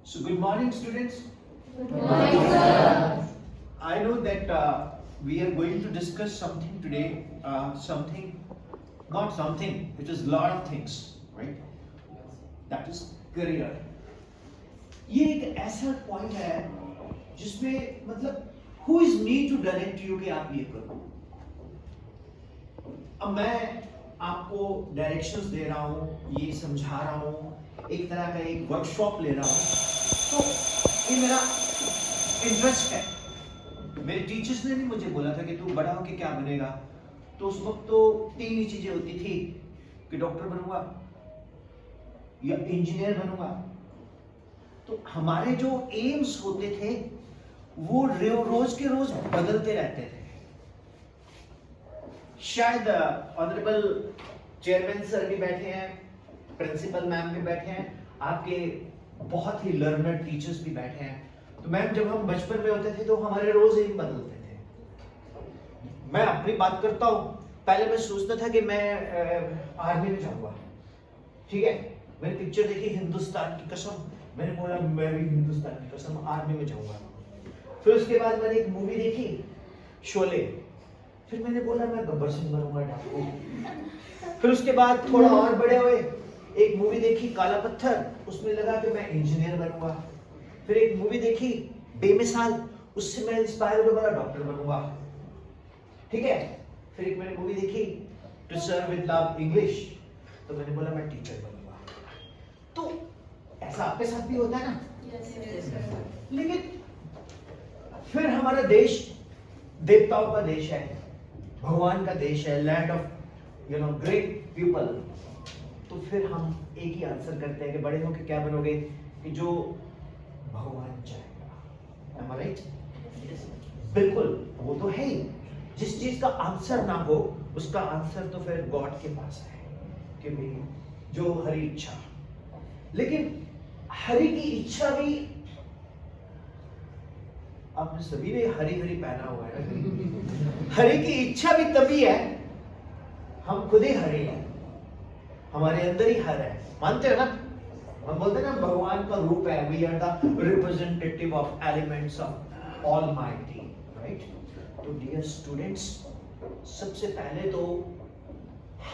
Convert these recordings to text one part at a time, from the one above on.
So good morning, students. Good morning, sir. I know that we are going to discuss something today. Not something. It is a lot of things, right? That is career. ये एक ऐसा point है जिसमें मतलब who is me to direct you कि आप ये करो. अब मैं आपको डायरेक्शंस दे रहा हूँ, ये समझा रहा हूँ, एक तरह का एक वर्कशॉप ले रहा हूँ, तो ये मेरा इंटरेस्ट है. मेरे टीचर्स ने भी मुझे बोला था कि तू बड़ा होके क्या बनेगा. तो उस वक्त तो तीन ही चीजें होती थी कि डॉक्टर बनूंगा या इंजीनियर बनूंगा. तो हमारे जो एम्स होते थे वो रोज के रोज बदलते रहते थे. शायद ऑनरेबल चेयरमैन सर भी बैठे हैं, प्रिंसिपल मैम भी बैठे हैं, आपके बहुत ही लर्नर टीचर्स भी बैठे हैं. तो मैम जब हम बचपन में होते थे तो हमारे रोज एम बदलते थे. मैं अपनी बात करता हूँ, पहले मैं सोचता था कि मैं आर्मी में जाऊंगा. ठीक है, मैंने पिक्चर देखी हिंदुस्तान की कसम, मैंने बोला मैं भी हिंदुस्तान की कसम आर्मी में जाऊंगा. फिर उसके बाद मैंने एक मूवी देखी शोले, फिर मैंने बोला मैं गब्बर सिंह बनूंगा डाकू. फिर उसके बाद थोड़ा और बड़े हुए, एक मूवी देखी काला पत्थर, उसमें लगा कि मैं इंजीनियर बनूंगा. फिर एक मूवी देखी बेमिसाल, उससे मैं इंस्पायर हो गया डॉक्टर बनूंगा. ठीक है, फिर एक मैंने मूवी देखी to sir with love English, तो मैंने बोला मैं टीचर बनूंगा. तो ऐसा आपके साथ भी होता है ना. लेकिन फिर हमारा देश देवताओं का देश है, भगवान का देश है, लैंड ऑफ ग्रेट पीपल. तो फिर हम एक ही आंसर करते हैं कि बड़े होकर क्या बनोगे, कि जो भगवान चाहेगा. Am I right? बिल्कुल, वो तो है ही. जिस चीज का आंसर ना हो उसका आंसर तो फिर गॉड के पास है कि भाई जो हरी इच्छा. लेकिन हरि की इच्छा भी, आपने सभी ने हरी हरी पहना हुआ है. हरि की इच्छा भी तभी है, हम खुद ही हरि हैं, हमारे अंदर ही हर है. मानते हो ना, हम बोलते हैं ना भगवान का रूप है, we are the representative of elements of almighty, right. तो डियर स्टूडेंट्स, सबसे पहले तो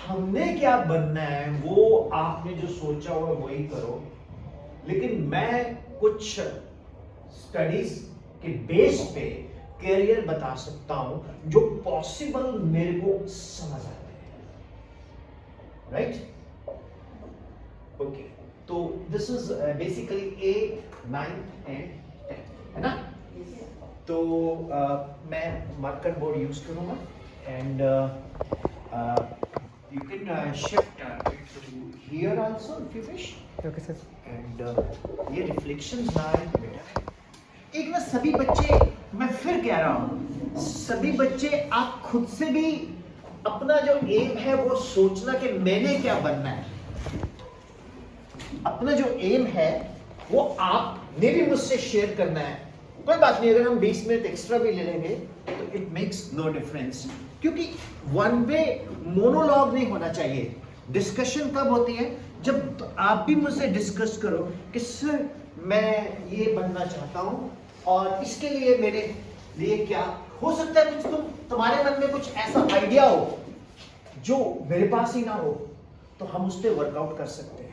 हमने क्या बनना है वो आपने जो सोचा हुआ वही करो. लेकिन मैं कुछ स्टडीज के बेस पे कैरियर बता सकता हूं जो पॉसिबल मेरे को समझ आते हैं, राइट. ओके, तो दिस इज बेसिकली 8, 9 एंड 10, है ना. तो मैं मार्कर बोर्ड यूज करूंगा and you can shift to here also if you wish. Okay sir. And ये रिफ्लेक्शंस ना आए बेटा. एक ना सभी बच्चे, मैं फिर कह रहा हूं, सभी बच्चे आप खुद से भी अपना जो एम है वो सोचना कि मैंने क्या बनना है. अपना जो एम है वो आपने भी मुझसे शेयर करना है. कोई बात नहीं, अगर हम 20 मिनट एक्स्ट्रा भी ले लेंगे तो इट मेक्स नो डिफरेंस, क्योंकि वन वे मोनोलॉग नहीं होना चाहिए. डिस्कशन कब होती है, जब आप भी मुझसे डिस्कस करो कि सर मैं ये बनना चाहता हूं और इसके लिए मेरे लिए क्या हो सकता है. कुछ तुम्हारे मन में कुछ ऐसा आइडिया हो जो मेरे पास ही ना हो, तो हम उस पर वर्कआउट कर सकते हैं.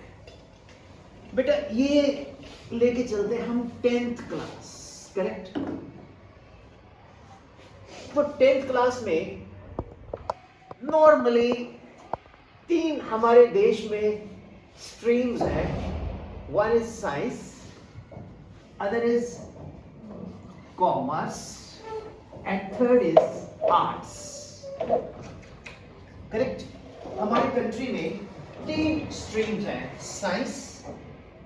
बेटा ये लेके चलते हैं हम 10th क्लास, करेक्ट. तो 10th क्लास में नॉर्मली 3 हमारे देश में स्ट्रीम्स हैं. One is science, other is commerce and third is arts, correct. हमारे कंट्री में 3 स्ट्रीम्स हैं, science,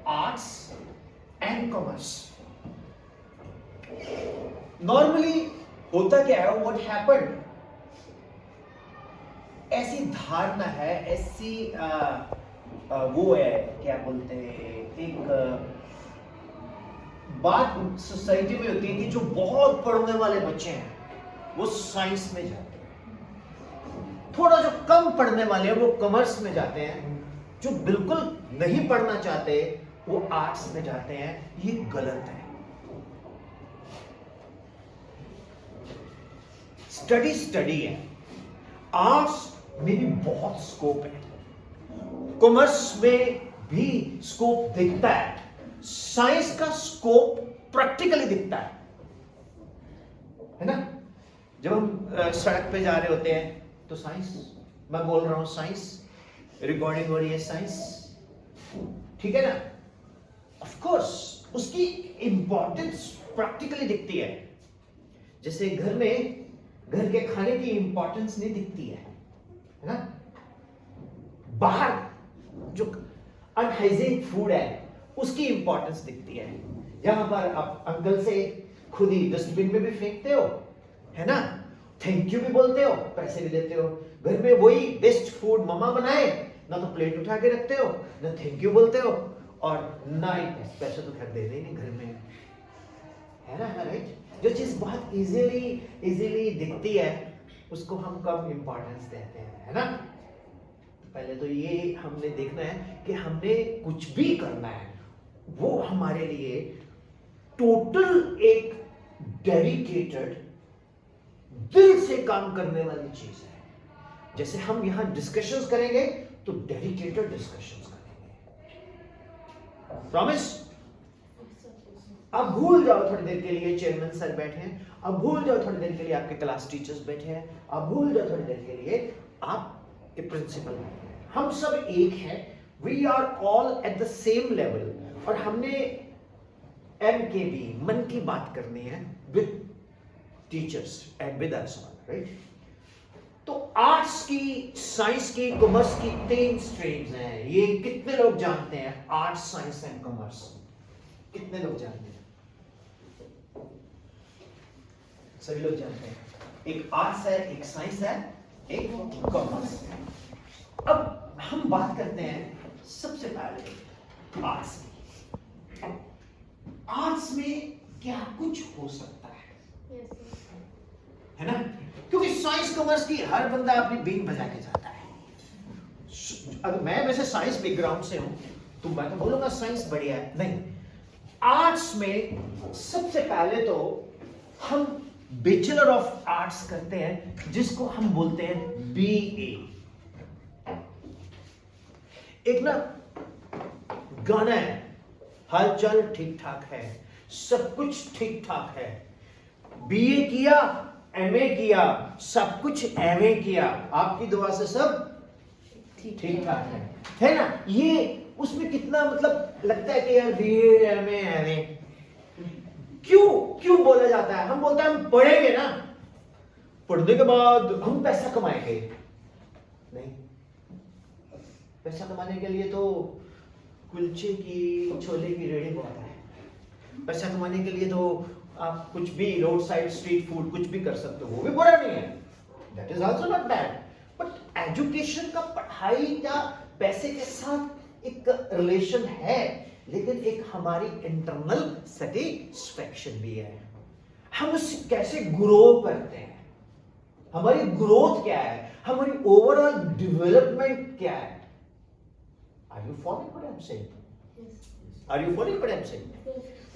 arts and commerce. Normally होता क्या है, व्हाट हैपेंड, ऐसी धारणा है, ऐसी वो है, क्या बोलते हैं, एक बात सोसाइटी में होती है कि जो बहुत पढ़ने वाले बच्चे हैं वो साइंस में जाते हैं, थोड़ा जो कम पढ़ने वाले हैं वो कॉमर्स में जाते हैं, जो बिल्कुल नहीं पढ़ना चाहते वो आर्ट्स में जाते हैं, ये गलत है। स्टडी है, आर्ट्स में भी बहुत स्कोप है, कॉमर्स में भी स्कोप दिखता है, साइंस का स्कोप प्रैक्टिकली दिखता है ना। जब हम सड़क पे जा रहे होते हैं तो साइंस, मैं बोल रहा हूं साइंस, रिकॉर्डिंग हो रही है साइंस, ठीक है ना। ऑफ कोर्स उसकी इंपॉर्टेंस प्रैक्टिकली दिखती है। जैसे घर में घर के खाने की इंपॉर्टेंस नहीं दिखती है ना। बाहर जो अनहाइजीनिक फूड है उसकी इंपॉर्टेंस दिखती है। यहां पर आप अंकल से खुद ही डस्टबिन में भी फेंकते हो, है ना, थैंक यू भी बोलते हो, पैसे भी देते हो। घर में वही बेस्ट फूड मम्मा बनाए, ना तो प्लेट उठा के रखते हो, ना थैंक यू बोलते हो, और ना ही पैसे तो खैर देते ही नहीं घर में, है ना, राइट। जो चीज बहुत इजीली दिखती है उसको हम कम इंपॉर्टेंस देते हैं, है ना। पहले तो ये हमने देखना है कि हमने कुछ भी करना है वो हमारे लिए टोटल एक डेडिकेटेड दिल से काम करने वाली चीज है। जैसे हम यहां डिस्कशंस करेंगे तो डेडिकेटेड डिस्कशंस करेंगे, प्रॉमिस। अब भूल जाओ थोड़ी देर के लिए चेयरमैन सर बैठे हैं, अब भूल जाओ थोड़ी देर के लिए आपके क्लास टीचर्स बैठे हैं, अब भूल जाओ थोड़ी देर के लिए आपके प्रिंसिपल बैठे हैं। हम सब एक हैं, we are all at the same level, और हमने MKB मन की बात करनी है with teachers and with us, right. तो आर्ट्स की, साइंस की, कॉमर्स की 3 स्ट्रीम्स हैं। ये कितने लोग जानते हैं? आर्ट्स, साइंस एंड कॉमर्स कितने लोग जानते हैं? सभी लोग जानते हैं। एक आर्ट्स है, एक साइंस है, एक कॉमर्स है। अब हम बात करते हैं सबसे पहले आर्ट्स की। आर्ट्स में क्या कुछ हो सकता है ना, क्योंकि साइंस कॉमर्स की हर बंदा अपनी बीन बजा के जाता है। अगर मैं वैसे साइंस बैकग्राउंड से हूं तो मैं तो बोलूंगा साइंस बढ़िया है, नहीं। आर्ट्स में सबसे पहले तो हम बैचलर ऑफ आर्ट्स करते हैं, जिसको हम बोलते हैं BA। एक ना गाना है, हालचाल ठीक ठाक है, सब कुछ ठीक ठाक है, BA किया, MA किया, सब कुछ MA किया, आपकी दुआ से सब ठीक ठाक है ना। ये उसमें कितना मतलब लगता है कि यार BA MA क्यों बोला जाता है? हम बोलते हैं हम पढ़ेंगे ना, पढ़ने के बाद हम पैसा कमाएंगे। नहीं, पैसा कमाने के लिए तो कुलचे की, छोले की रेडी बहुत है। पैसा कमाने के लिए तो आप कुछ भी रोड साइड स्ट्रीट फूड कुछ भी कर सकते हो, वो भी बुरा नहीं है, that is also not bad. But education का, पढ़ाई का पैसे के साथ एक रिलेशन है, लेकिन एक हमारी इंटरनल सेटिस्फैक्शन भी है। हम उससे कैसे ग्रो करते हैं, हमारी ग्रोथ क्या है, हमारी ओवरऑल डेवलपमेंट क्या है। Are you following what I am saying? Are you following what I am saying?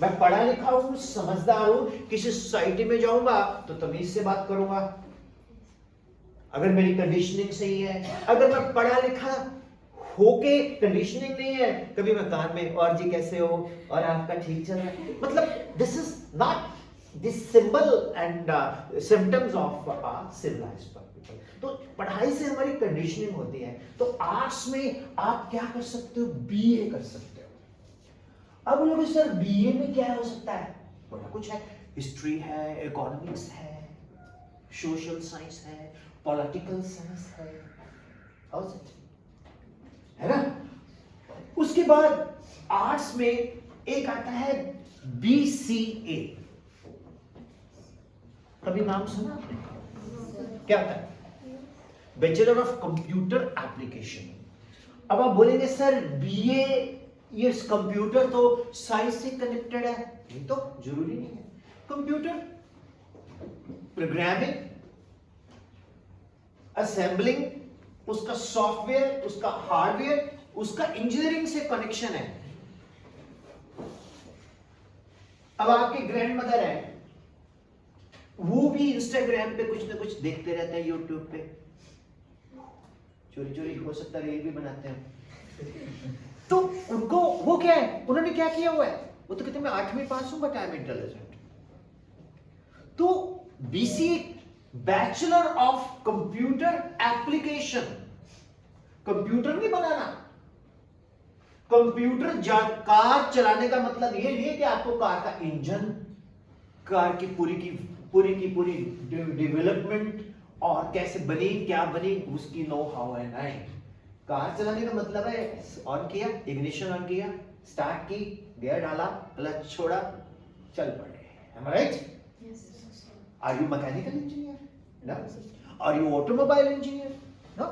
मैं पढ़ा लिखा हूं, समझदार हूं, किसी सोसाइटी में जाऊंगा तो तमीज से बात करूंगा, अगर मेरी कंडीशनिंग सही है। अगर मैं पढ़ा लिखा होके कंडीशनिंग नहीं है, कभी मैं कान में और जी कैसे हो और आपका ठीक चल रहा है, मतलब this is not this symbol and symptoms of a civilized people. तो पढ़ाई से हमारी कंडीशनिंग होती है। तो आर्ट्स में आप क्या कर सकते हो? BA कर सकते हो। अब लोग सर BA में क्या हो सकता है? बड़ा कुछ है, हिस्ट्री है, इकोनॉमिक्स है, सोशल साइंस है, पॉलिटिकल साइंस है ना। उसके बाद आर्ट्स में एक आता है BCA, कभी नाम सुना आपने? क्या होता है? Bachelor of computer application. अब आप बोलेंगे सर BA, ये कंप्यूटर तो साइंस से कनेक्टेड है, ये तो जरूरी नहीं है। कंप्यूटर प्रोग्रामिंग, असेंबलिंग, उसका सॉफ्टवेयर, उसका हार्डवेयर, उसका इंजीनियरिंग से कनेक्शन है। अब आपके ग्रैंड मदर है, वो भी इंस्टाग्राम पे कुछ ना कुछ देखते रहते हैं, यूट्यूब पे चोरी चोरी हो सकता है रील भी बनाते हैं। तो उनको वो क्या है, उन्होंने क्या किया हुआ है, वो तो कहते हैं मैं 8वीं पास हूं बट आई एम इंटेलिजेंट। तो BCA bachelor of computer application, computer नहीं बनाना, कंप्यूटर कार चलाने का मतलब ये नहीं है कि आपको कार का इंजन, कार की पूरी डेवलपमेंट और कैसे बनी क्या बनी उसकी नो हाउ है नहीं। कार चलाने का मतलब है ऑन किया, इग्निशन ऑन किया, स्टार्ट की, गियर डाला, क्लच छोड़ा, चल पड़े। Am I right? Are you mechanical engineer? No. Are you automobile engineer? No.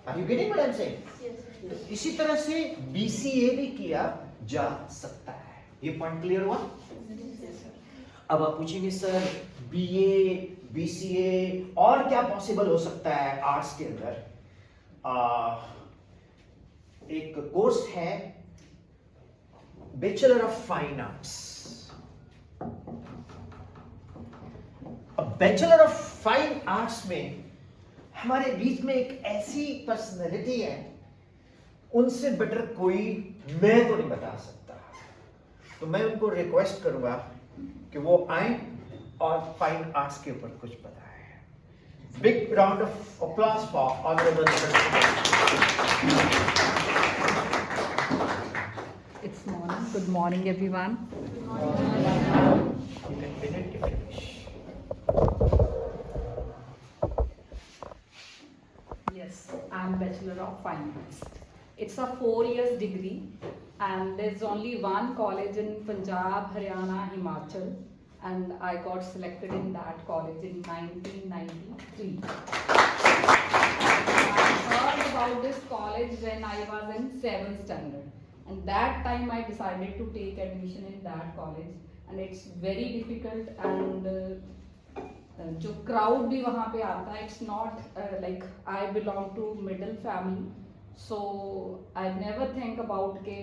Are you getting what I'm saying? तो इसी तरह से बीसीए भी किया जा सकता है। ये पॉइंट क्लियर हुआ? अब आप पूछेंगे सर बीए, बीसीए और क्या पॉसिबल हो सकता है आर्ट्स के अंदर? एक कोर्स है bachelor of fine arts. Bachelor of fine arts में हमारे बीच में एक ऐसी पर्सनैलिटी है, उनसे बेटर कोई मैं तो नहीं बता सकता। तो मैं उनको रिक्वेस्ट करूंगा कि वो आए और फाइन आर्ट्स के ऊपर कुछ बताएं। Big round of applause for honourable. It's morning. Good morning, everyone. You can begin if you wish. Yes, I'm Bachelor of Fine Arts. It's a 4 years degree, and there's only one college in Punjab, Haryana, Himachal, and I got selected in that college in 1993. I heard about this college when I was in 7th standard, and that time I decided to take admission in that college, and it's very difficult and जो crowd भी वहाँ पे आता है, it's not like I belong to middle family, so I never think about के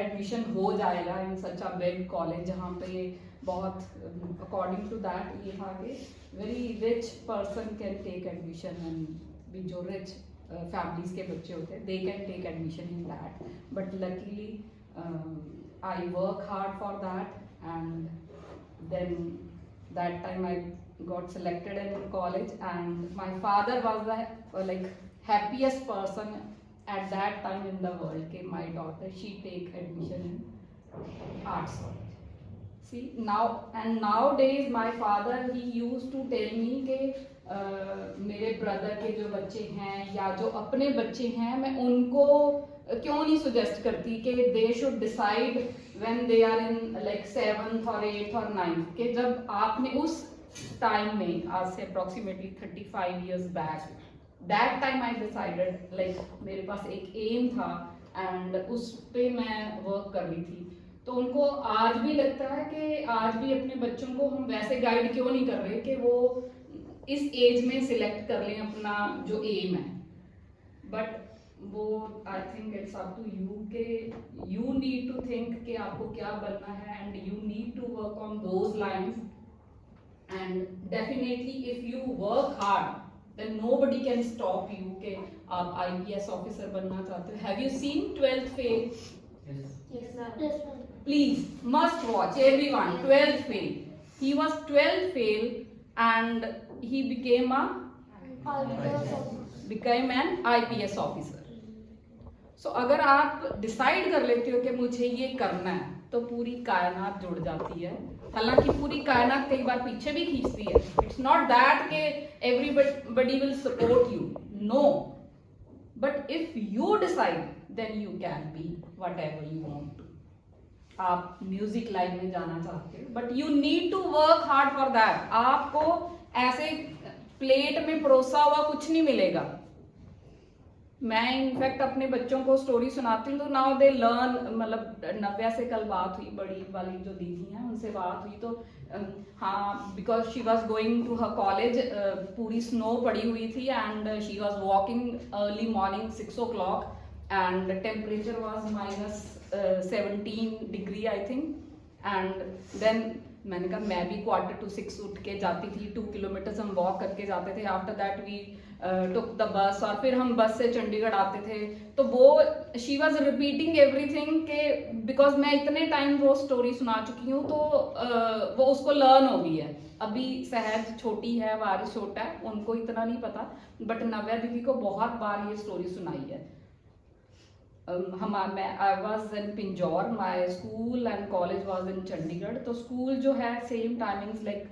admission हो जाएगा इन सच a big college जहाँ पे बहुत अकॉर्डिंग टू दैट ये था कि very rich person can take admission, and भी जो रिच फैमिलीज के बच्चे होते हैं they can take admission in that, but luckily I work hard for that, and then that time I got selected in college, and my father was the like happiest person at that time in the world कि my daughter she take admission in arts college. See now, and nowadays my father he used to tell me कि मेरे brother के जो बच्चे हैं या जो अपने बच्चे हैं मैं उनको क्यों नहीं सुजेस्ट करती कि they should decide when they are in like 7th और 8th और 9th, कि जब आपने उस टाइम में आज से approximately 35 years back, that time I decided like मेरे पास एक एम था एंड उस पे मैं वर्क कर रही थी। तो उनको आज भी लगता है कि आज भी अपने बच्चों को हम वैसे गाइड क्यों नहीं कर रहे कि वो इस एज में सिलेक्ट कर लें अपना जो एम है, बट वो I think it's up to you के यू नीड टू थिंक कि आपको क्या बनना है, and you need to work on those lines, and definitely if you work hard then nobody can stop you कि आप IPS ऑफिसर बनना चाहते हो। Have you seen 12th fail? Please must watch everyone 12th fail. He was 12th fail and he became an IPS officer. So अगर आप decide कर लेते हो कि मुझे ये करना है तो पूरी कायनात जुड़ जाती है। हालांकि पूरी कायनात कई बार पीछे भी खींचती है। इट्स नॉट दैट के everybody will support you, no, but if you decide then you can be whatever you want to. आप म्यूजिक लाइन में जाना चाहते हो but you need to work hard for that. आपको ऐसे प्लेट में परोसा हुआ कुछ नहीं मिलेगा। मैं इनफैक्ट अपने बच्चों को स्टोरी सुनाती हूँ तो नाउ दे लर्न, मतलब नव्या से कल बात हुई, बड़ी वाली जो दीदी हैं उनसे बात हुई तो हाँ, because she was going to her college, पूरी स्नो पड़ी हुई थी and she was walking early morning 6 o'clock and the temperature was -17 degree I think, and then मैंने कहा मैं भी 5:45 उठ के जाती थी, 2 किलोमीटर्स हम वॉक करके जाते थे। After that we took the bus, और फिर हम बस से चंडीगढ़ आते थे। तो वो शी वॉज रिपीटिंग एवरीथिंग के बिकॉज मैं इतने टाइम वो स्टोरी सुना चुकी हूँ, तो वो उसको लर्न हो गई है। अभी सहज छोटी है, वारिस छोटा है, उनको इतना नहीं पता, बट नव्या दीदी को बहुत बार ये स्टोरी सुनाई है। I was in Pinjore, my school and college was in Chandigarh। तो स्कूल जो है सेम टाइमिंग्स लाइक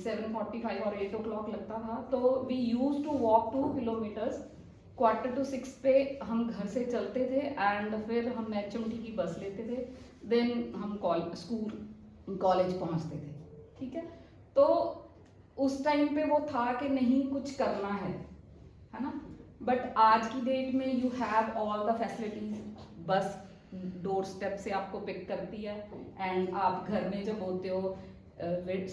7:45 और 8 o'clock लगता था। तो we used to walk 2 kilometers। 5:45 पे हम घर से चलते थे एंड फिर हम HMT की बस लेते थे, देन हम स्कूल कॉलेज पहुंचते थे। ठीक है, तो उस टाइम पे वो था कि नहीं कुछ करना है ना। बट आज की डेट में you have all the facilities, बस डोर स्टेप से आपको पिक करती है एंड आप घर में जब होते हो,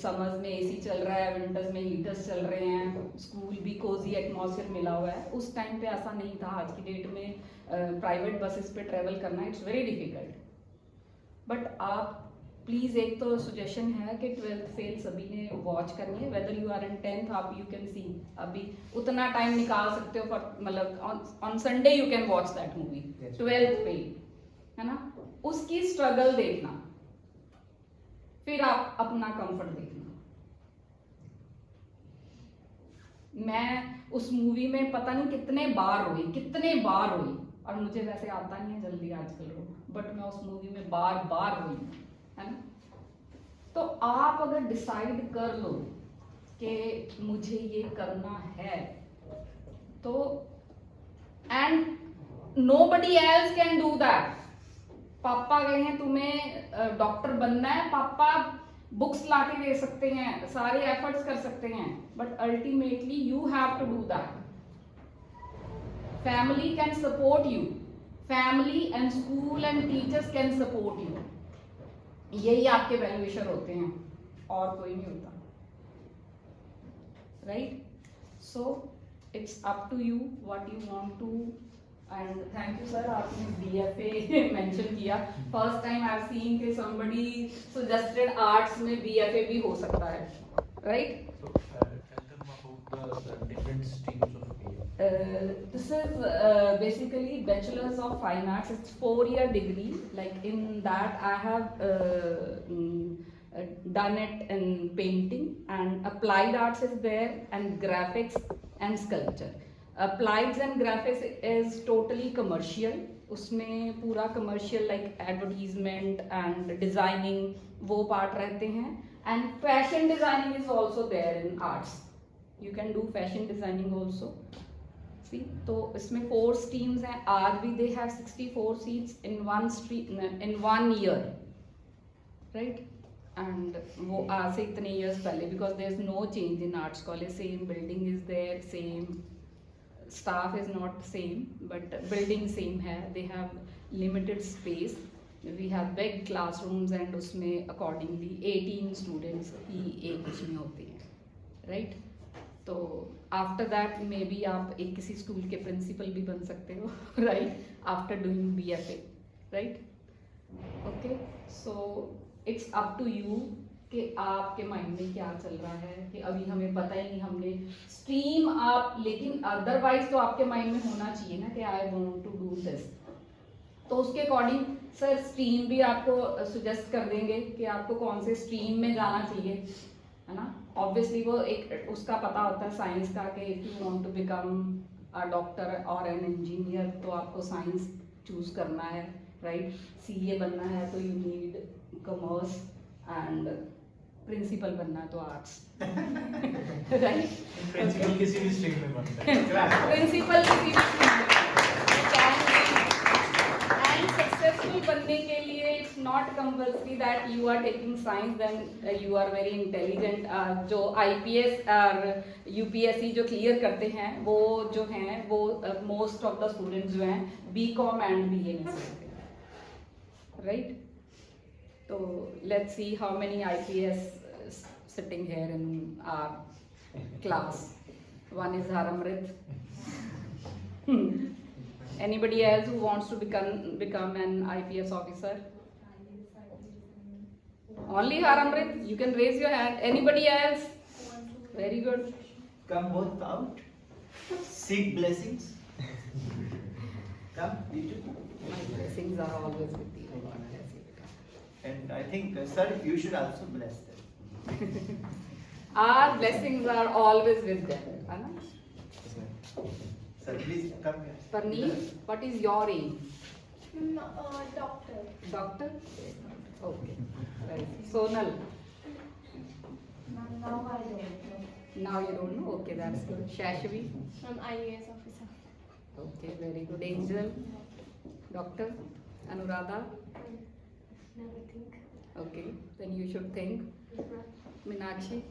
समर्स में एसी चल रहा है, विंटर्स में हीटर्स चल रहे हैं, स्कूल भी कोजी एटमॉस्फेयर मिला हुआ है। उस टाइम पे ऐसा नहीं था। आज की डेट में प्राइवेट बसेस पे ट्रेवल करना इट्स वेरी डिफिकल्ट। बट आप प्लीज, एक तो सजेशन है कि 12th फेल सभी ने वॉच करनी है, whether you are in 10th, आप यू कैन सी अभी उतना टाइम निकाल सकते हो, मतलब on Sunday you can watch that movie. 12th fail है ना, उसकी स्ट्रगल देखना, फिर आप अपना कंफर्ट देखना। मैं उस मूवी में पता नहीं कितने बार रोई, और मुझे वैसे आता नहीं है जल्दी आजकल रो, बट मैं उस मूवी में बार बार रोई, है ना। तो आप अगर डिसाइड कर लो कि मुझे ये करना है, तो and nobody else can do that. पापा गए हैं तुम्हें डॉक्टर बनना है, पापा बुक्स लाके दे सकते हैं, सारे एफर्ट्स कर सकते हैं, but ultimately you have to do that. Family can support you, family and school and teachers can support you, यही आपके वैल्यूएशन होते हैं, और कोई नहीं होता, right. So it's up to you what you want to. And thank you sir, आपने BFA mention किया। First time I have seen कि somebody suggested आर्ट्स में BFA भी हो सकता है, राइट। Tell them about the different streams of BA. This is basically Bachelor's of Fine Arts. It's 4-year degree. Like in that, I have done it in painting, and applied arts is there, and graphics and sculpture. Applied and graphics is totally commercial. उसमें पूरा commercial like advertisement and designing वो part रहते हैं, and fashion designing is also there in arts. You can do fashion designing also. See, तो इसमें 4 streams हैं। आज भी they have 64 seats in one stream in 1 year, right? And वो आज से इतने years पहले, because there is no change in arts college, same building is there, same staff is not same, but building same है। They have limited space, we have big classrooms, and उसमें accordingly 18 students ही एक उसमें होते हैं, right? तो after that may be आप एक किसी स्कूल के प्रिंसिपल भी बन सकते हो, right, after doing BFA, right. Okay, so it's up to you कि आपके माइंड में क्या चल रहा है, कि अभी हमें पता ही नहीं हमने स्ट्रीम आप, लेकिन अदरवाइज तो आपके माइंड में होना चाहिए ना कि I want to do this. तो उसके अकॉर्डिंग सर स्ट्रीम भी आपको सजेस्ट कर देंगे कि आपको कौन से स्ट्रीम में जाना चाहिए, है ना। ऑब्वियसली वो एक उसका पता होता है साइंस का कि if you want to become a doctor और एन इंजीनियर तो आपको साइंस चूज करना है, राइट। CA बनना है तो you need commerce, and principal बनना है तो आर्ट्स, राइट। प्रिंसिपल किसी भी स्ट्रीम में बनता है। प्रिंसिपल किसी भी स्ट्रीम में, एंड सक्सेसफुल बनने के लिए it's not compulsory that you are taking science then you are very intelligent. जो IPS और UPSC जो क्लियर करते हैं वो जो हैं वो मोस्ट ऑफ द स्टूडेंट्स जो हैं BCom एंड BA में से होते हैं, राइट। तो let's see how many IPS sitting here in our class. One is Haramrit. Anybody else who wants to become an IPS officer? Only Haramrit, you can raise your hand. Anybody else? Very good. Come both out. Seek blessings. Come, you too. My blessings are always with you. And I think, sir, you should also bless them. Our blessings are always with them. है ना? Sir, please come here. Parneet, what is your aim? Doctor. Doctor? Okay. Right. Sonal, Now I don't know. now you don't know? Okay, that's good. Shashvi? I'm IAS officer. Okay, very good. Angel? Doctor? Anuradha? Never think. Okay, then you should think. Meenakshi?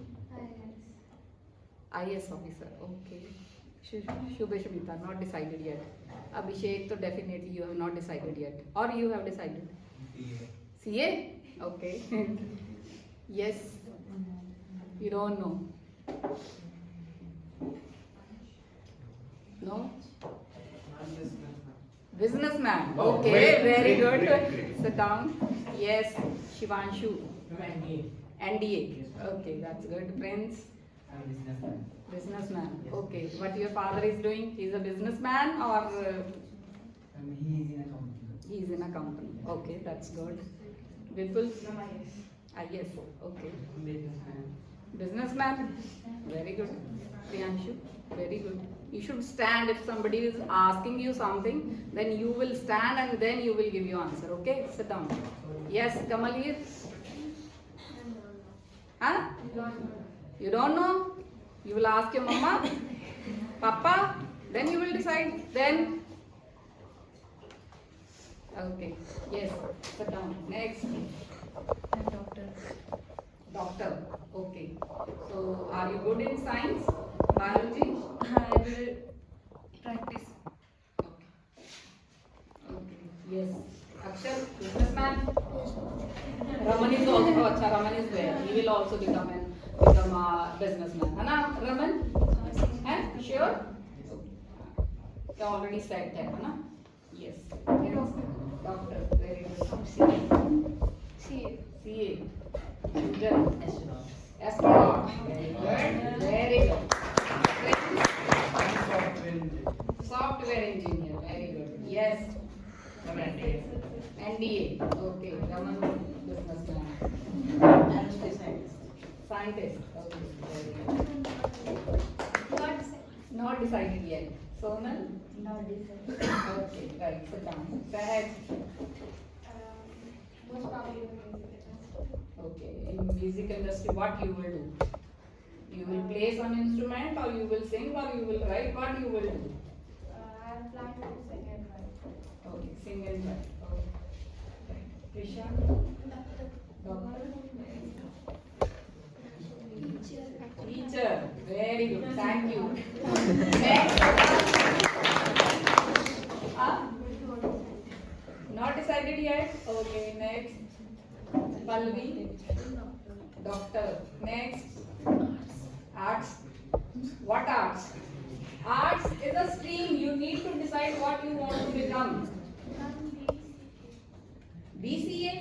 IAS officer. Okay. Shubhashmita, not decided yet. Abhishek, so definitely you have not decided yet. Or you have decided? CA? Okay. Yes. You don't know. No? Businessman. Oh, Okay, great, very great, good. great, great. Sit down. Yes. Shivanshu. NDA. Okay, that's good. Prince. Businessman. Okay. What your father is doing? He's a businessman or he's in a company. Okay, that's good. Vipul? Yes. Okay. Businessman. Very good. Priyanshu? Very good. You should stand if somebody is asking you something, then you will stand and then you will give your answer. Okay? Sit down. Yes, Kamalir? Huh? You don't know? You will ask your mama, papa, then you will decide. Then, okay, yes, sit down. Next, I'm doctor. doctor. Okay. So, are you good in science, biology? I will practice. Okay. Yes. Akshar, businessman. Raman is also. Oh, acha, Raman is there. He will also become a businessman. है ना, Raman? हैं? Sure? You already said that, है ना? Yes. Doctor. Very good. CA. CA. Children. Astronaut. Very good. Very good. Software engineer. Very good. Yes. NDA. Okay. Raman, businessman. Scientist. Okay. Very good. Not decided yet. Sonal? Not decided. Okay. Right. Sit down. Fahad? Most probably Okay. In music industry, what you will do? You will play some instrument, or you will sing, or you will write. What you will do? I have planned to sing and write. Okay. Sing and write. Okay. Right. Krisha? Doctor? Teacher. Very good. Thank you. Next. Not decided yet? Okay, next. Pallavi. Doctor. Next. Arts. What arts? Arts is a stream. You need to decide what you want to become. BCA.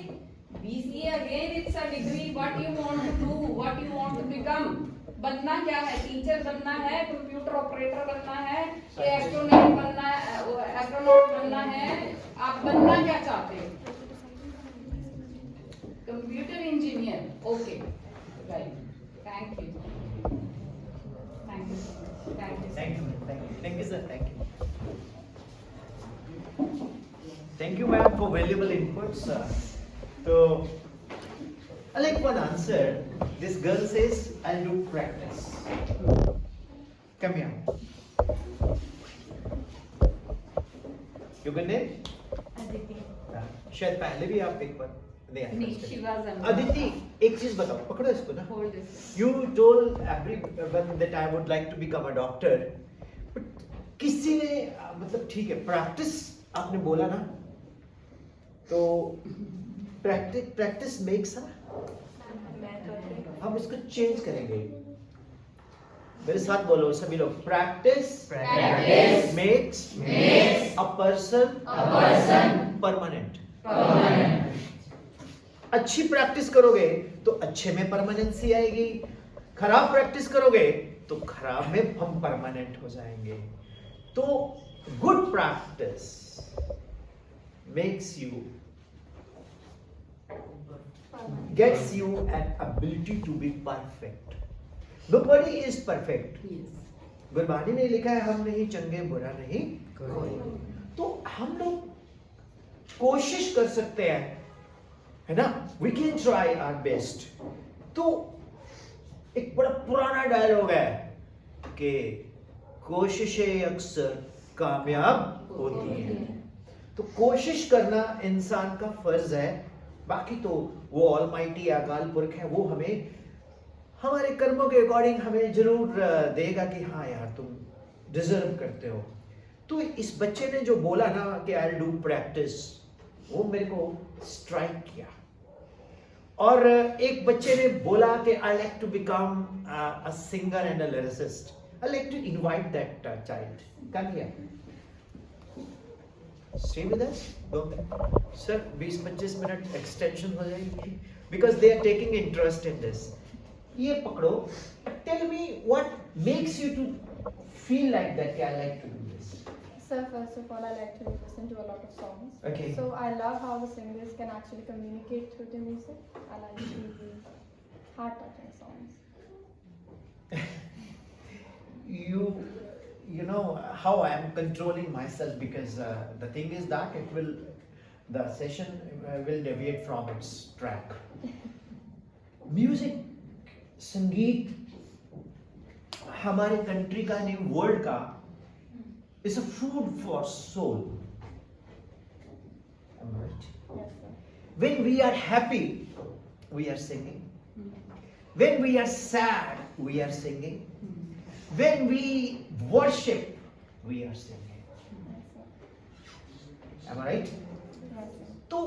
BCA again it's a degree. What you want to do, what you want to become. बनना क्या है? Teacher बनना है, computer operator बनना है, astronaut बनना है, astronaut बनना है. आप बनना क्या चाहते हो? Computer engineer. Okay, right. Thank you. Thank you. Thank you. Thank you, thank you. Thank you, sir. Thank you. Thank you, ma'am, for valuable inputs. So, I like one answer. This girl says, I'll do practice. Come here. Your good name? Aditi. शायद पहले भी आप एक बार दे आए नहीं, थे। she was an- Aditi, एक चीज बताओ, पकड़ो इसको ना। Hold this. You told everyone that I would like to become a doctor, but किसी ने मतलब ठीक है practice आपने बोला ना, तो practice makes ना, हम इसको चेंज करेंगे। मेरे साथ बोलो सभी लोग, practice makes a person permanent. अच्छी प्रैक्टिस करोगे तो अच्छे में परमानेंसी आएगी, खराब प्रैक्टिस करोगे तो खराब में हम परमानेंट हो जाएंगे। तो good practice makes you gets you an ability to be perfect. Nobody is perfect. Gurbani ने लिखा है हम नहीं चंगे बुरा नहीं कोई। तो हम लोग कोशिश कर सकते हैं, है ना, we can try our best। तो एक बड़ा पुराना डायलॉग है कि कोशिशें अक्सर कामयाब होती हैं। तो कोशिश करना इंसान का फर्ज है, बाकी तो वो ऑलमाइटी अकाल पुरख है, वो हमें हमारे कर्मों के अकॉर्डिंग हमें जरूर देगा कि हाँ यार तुम डिजर्व करते हो। तो इस बच्चे ने जो बोला ना कि आई डू प्रैक्टिस, वो मेरे को स्ट्राइक किया। और एक बच्चे ने बोला कि I like to become a singer and a lyricist. I like to invite that child, come here, stay with us, don't sir 20-25 minute extension हो जाएगी because they are taking interest in this। ये पकड़ो, tell me what makes you to feel like that I like to do this। Sir, first of all, I like to listen to a lot of songs. Okay। So I love how the singers can actually communicate through the music. I like the heart-touching songs. You know how I am controlling myself because the thing is that the session will deviate from its track। Music, संगीत हमारे country का नहीं world का is a food for soul. Yes, sir. When we are happy, we are singing. When we are sad, we are singing. When we worship, we are singing। Yes, sir. Am I right? Yes, sir. तो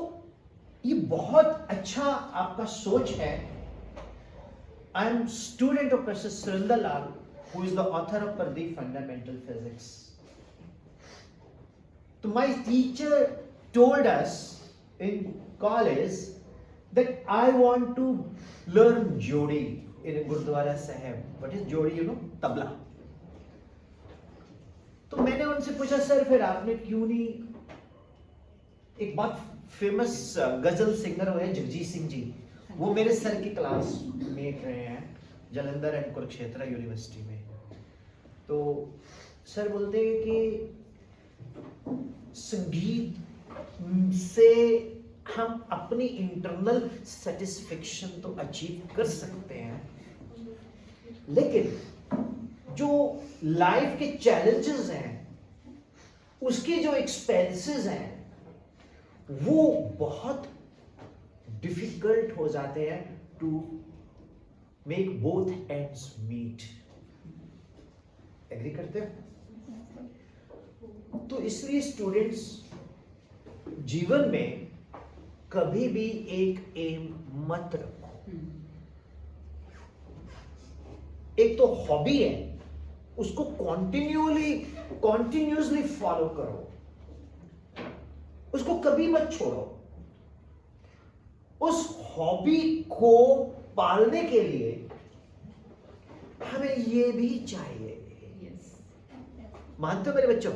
ये बहुत अच्छा आपका सोच है। I am student of Professor Surinder Lal, who is the author of Pradeep Fundamental Physics। So my teacher told us in college that I want to learn Jodi in a Gurdwara Sahib। What is Jodi? You know, tabla. तो मैंने उनसे पूछा sir फिर आपने क्यों नहीं, एक बहुत फेमस गजल सिंगर हुए जगजीत सिंह जी, वो मेरे सर की क्लास मेट रहे हैं जालंधर एंड कुरुक्षेत्र यूनिवर्सिटी में। तो सर बोलते हैं कि संगीत से हम अपनी इंटरनल सेटिस्फेक्शन तो अचीव कर सकते हैं, लेकिन जो लाइफ के चैलेंजेस हैं उसके जो एक्सपेंसेस हैं वो बहुत डिफिकल्ट हो जाते हैं to make both ends meet. Agree करते हो? तो इसलिए स्टूडेंट्स जीवन में कभी भी एक एम मत रखो। एक तो हॉबी है, उसको कॉन्टिन्यूसली फॉलो करो, उसको कभी मत छोड़ो। उस हॉबी को पालने के लिए हमें ये भी चाहिए। मानते हो मेरे बच्चों?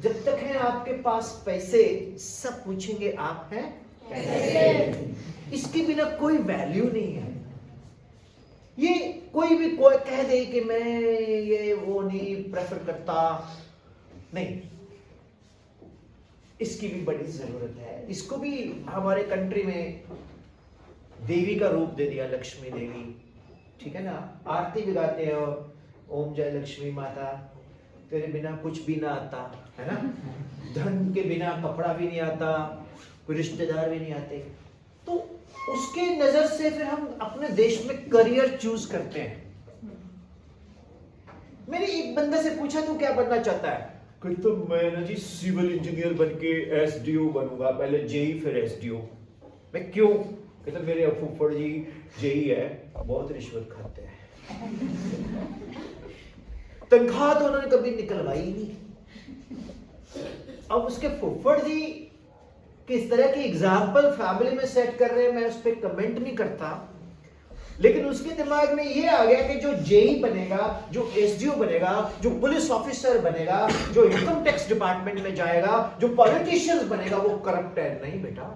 जब तक है आपके पास पैसे, सब पूछेंगे आप हैं कैसे? इसके बिना कोई वैल्यू नहीं है। ये कोई भी कोई कह दे कि मैं ये वो नहीं प्रेफर करता, नहीं, इसकी भी बड़ी जरूरत है। इसको भी हमारे कंट्री में देवी का रूप दे दिया, लक्ष्मी देवी, ठीक है ना। आरती भी गाते हो, ओम जय लक्ष्मी माता, तेरे बिना कुछ भी ना आता, है ना। धन के बिना कपड़ा भी नहीं आता, कोई रिश्तेदार भी नहीं आते। तो उसके नजर से फिर हम अपने देश में करियर चूज करते हैं। मैंने एक बंदे से पूछा तू क्या बनना चाहता है? कहता तो मैं ना जी सिविल इंजीनियर बन के एसडीओ बनूंगा, पहले जेई फिर एसडीओ। मैं क्यों? कहता मेरे फूफड़ जी जेई है, बहुत रिश्वत खाते हैं। तनख्वाह तो उन्होंने कभी निकलवाई नहीं। अब उसके फुफड़ जी किस तरह की एग्जाम्पल फैमिली में सेट कर रहे हैं मैं उस पर कमेंट नहीं करता, लेकिन उसके दिमाग में ये आ गया कि जो जेई बनेगा, जो एसडीओ बनेगा, जो पुलिस ऑफिसर बनेगा, जो इनकम टैक्स डिपार्टमेंट में जाएगा, जो पॉलिटिशियंस बनेगा वो करप्ट है। नहीं बेटा,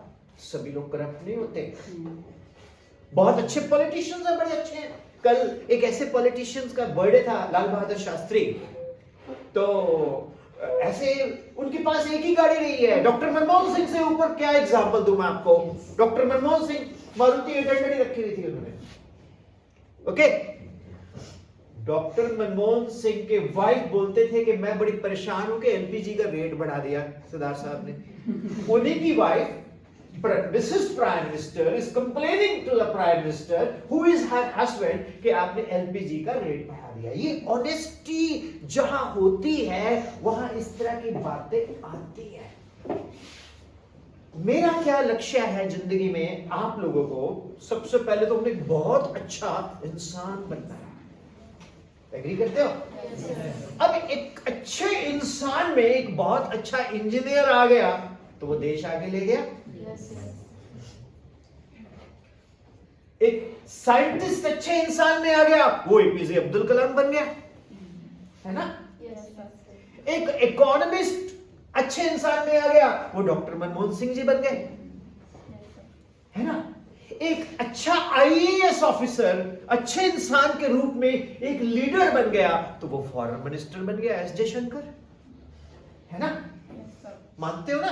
सभी लोग करप्ट नहीं होते। बहुत अच्छे पॉलिटिशियंस हैं, बड़े अच्छे हैं। कल एक ऐसे पॉलिटिशियंस का बर्थडे था, लाल बहादुर शास्त्री, तो ऐसे उनके पास एक ही गाड़ी रही है। डॉक्टर मनमोहन सिंह से ऊपर क्या एग्जांपल दूं मैं आपको। डॉक्टर मनमोहन सिंह मारुति 800 ही रखी हुई थी उन्होंने, ओके। डॉक्टर मनमोहन सिंह के वाइफ बोलते थे कि मैं बड़ी परेशान हूं कि एलपीजी का रेट बढ़ा दिया सरदार साहब ने। उन्हीं की wife Mrs. Prime Minister is complaining to the Prime Minister who is her husband कि आपने एलपीजी का रेट बढ़ा दिया। ये ऑनेस्टी जहां होती है वहां इस तरह की बातें आती है। मेरा क्या लक्ष्य है जिंदगी में, आप लोगों को सबसे पहले तो हमने बहुत अच्छा इंसान बनना है। एग्री करते हो? अब एक अच्छे इंसान में एक बहुत अच्छा इंजीनियर आ गया तो वो देश आगे ले गया। एक साइंटिस्ट अच्छे इंसान में आ गया, वो एपीजे अब्दुल कलाम बन गया, है ना? एक इकोनॉमिस्ट अच्छे इंसान में आ गया, वो डॉक्टर मनमोहन सिंह जी बन गए, है ना? एक अच्छा आईएएस ऑफिसर अच्छे इंसान के रूप में एक लीडर बन गया तो वो फॉरेन मिनिस्टर बन गया, एस जयशंकर, है ना? मानते हो ना?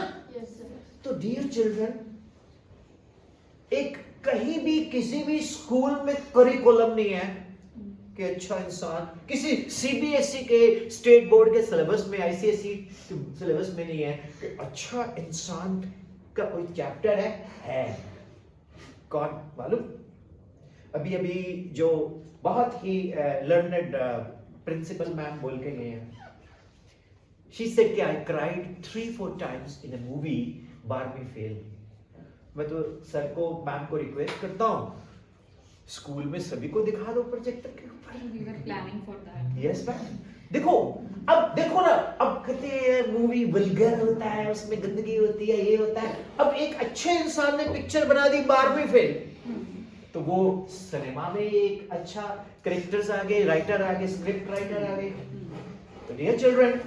तो डियर चिल्ड्रन, एक कहीं भी किसी भी स्कूल में करिकुलम नहीं है कि अच्छा इंसान, किसी सीबीएसई के स्टेट बोर्ड के सिलेबस में, आईसीएसई के सिलेबस में नहीं है कि अच्छा इंसान का कोई चैप्टर है। कौन मालूम? अभी अभी जो बहुत ही लर्नेड प्रिंसिपल मैम बोल के गए हैं, she said कि I cried 3-4 times in a movie बारहवीं फेल। मैं तो सर को, मैम को रिक्वेस्ट करता हूँ स्कूल में सभी को दिखा दो प्रोजेक्टर के ऊपर। We were planning for that. Yes ma'am. देखो, अब देखो ना, अब कहते हैं मूवी वल्गर होता है, उसमें गंदगी होती है, ये होता है। अब एक अच्छे इंसान ने पिक्चर बना दी 12वीं फेल, तो वो सिनेमा में एक अच्छा कैरेक्टर्स आ गए, राइटर आ गए, स्क्रिप्ट राइटर आ गए। तो डियर चिल्ड्रन,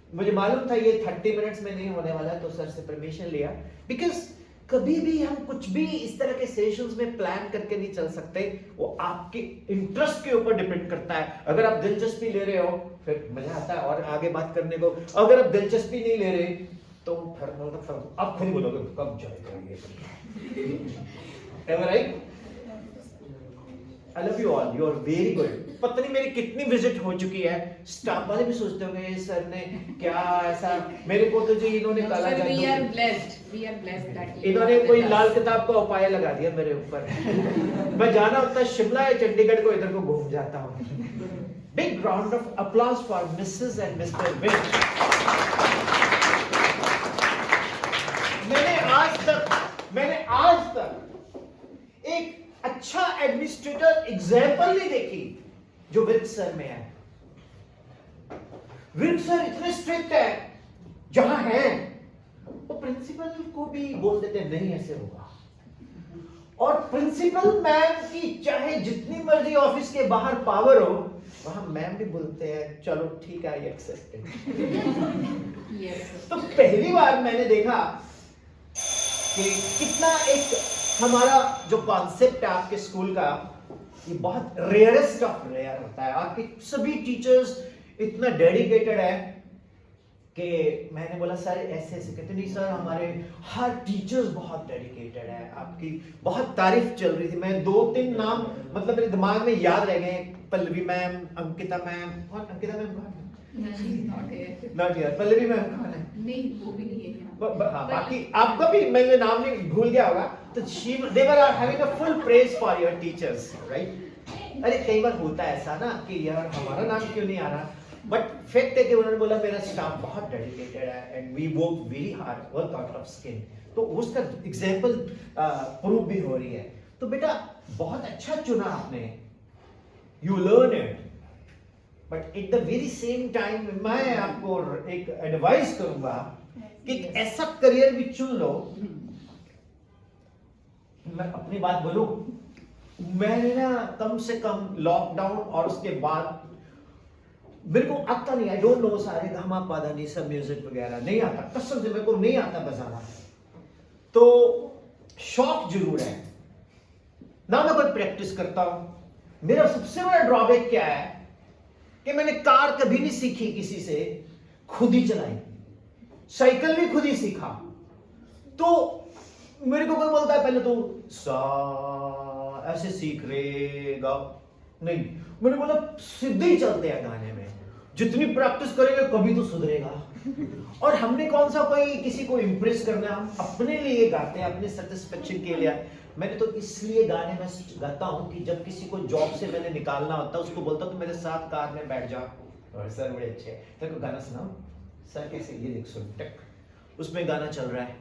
मुझे मालूम था ये 30 मिनट्स में नहीं होने वाला, तो सर से परमिशन लिया, बिकॉज कभी भी हम कुछ भी इस तरह के सेशंस में प्लान करके नहीं चल सकते। वो आपके इंटरेस्ट के ऊपर डिपेंड करता है। अगर आप दिलचस्पी ले रहे हो फिर मजा आता है और आगे बात करने को। अगर आप दिलचस्पी नहीं ले रहे तो फिर मतलब आप खुद बोलोगे कब जाएगा ये। Am I right? I love you all. You are very good. पता नहीं मेरी कितनी विजिट हो चुकी है, स्टाफ वाले भी सोचते होंगे सर ने क्या ऐसा, मेरे को तो जी इन्होंने काला जादू, We are blessed that इन्होंने कोई लाल किताब का उपाय लगा दिया मेरे ऊपर। मैं जाना होता चशिमला या चंडीगढ़ को, इधर को घूम जाता हूँ। Big round of applause for Mrs and Mr Vij. मैंने आज तक एक अच्छा एडमिनिस्ट्रेटर एग्जाम्पल नहीं देखी जो विर्क सर में है। विर्क सर इतने स्ट्रिक्ट है, जहां है वो प्रिंसिपल को भी बोल देते नहीं ऐसे होगा, और प्रिंसिपल मैम की चाहे जितनी मर्जी ऑफिस के बाहर पावर हो, वहां मैम भी बोलते हैं चलो ठीक है, आई एक्सेप्ट इट। तो पहली बार मैंने देखा कि कितना एक हमारा जो कॉन्सेप्ट है आपके स्कूल का, ये बहुत रेयरेस्ट ऑफ रेयर होता है। आपके सभी टीचर्स इतना डेडिकेटेड है कि मैंने बोला सर ऐसे ऐसे कहते, नहीं सर हमारे हर टीचर्स बहुत डेडिकेटेड है। आपकी बहुत तारीफ चल रही थी, मैं 2-3 नाम मतलब मेरे दिमाग में याद रह गए, पल्लवी मैम, अंकिता मैम। कौन अंकिता मैम? कौन? Not here. पल्लवी मैम कौन है? नहीं, वो भी नहीं है। हाँ, बाकी आपका भी मैं नाम नहीं भूल गया होगा। तो they were having a full praise for your teachers, right? अरे कई बार होता है ऐसा ना कि यार हमारा नाम क्यों नहीं आ रहा, बट फैक्ट है कि उन्होंने बोला मेरा स्टाफ बहुत डेडिकेटेड है and we work very hard, work out of skin. तो उसका एग्जाम्पल प्रूव भी हो रही है। तो बेटा बहुत अच्छा चुना आपने, you learn it, but at the very same time मैं आपको एक एडवाइस करूंगा कि एक ऐसा करियर भी चुन लो। मैं अपनी बात बोलूं, मैंने ना कम से कम लॉकडाउन और उसके बाद मेरे को आता नहीं, आई डोंट नो सारे गामा पादा नहीं सब म्यूजिक वगैरह नहीं आता, कसम से मेरे को नहीं आता बजाना। तो शौक जरूर है ना, मैं कोई प्रैक्टिस करता हूं। मेरा सबसे बड़ा ड्रॉबैक क्या है कि मैंने कार कभी नहीं सीखी किसी से, खुद ही चलाई, साइकिल भी खुद ही सीखा। तो मेरे को कोई बोलता है पहले तो सा ऐसे सीख रेगा, नहीं, मैंने बोला सीधे ही चलते हैं गाने में, जितनी प्रैक्टिस करेंगे कभी तो सुधरेगा। और हमने कौन सा कोई किसी को इंप्रेस करना है, हम अपने लिए गाते हैं, अपने सेटिस्फेक्शन के लिए। मैंने तो इसलिए गाने में गाता हूं कि जब किसी को जॉब से मैंने निकालना होता है, उसको बोलता हूं तो मेरे साथ कार में बैठ जा, और सर बड़े अच्छे हैं, तेरे को गाना सुनाओ, सर कैसे, ये देख सुन टक, उसमें गाना चल रहा है,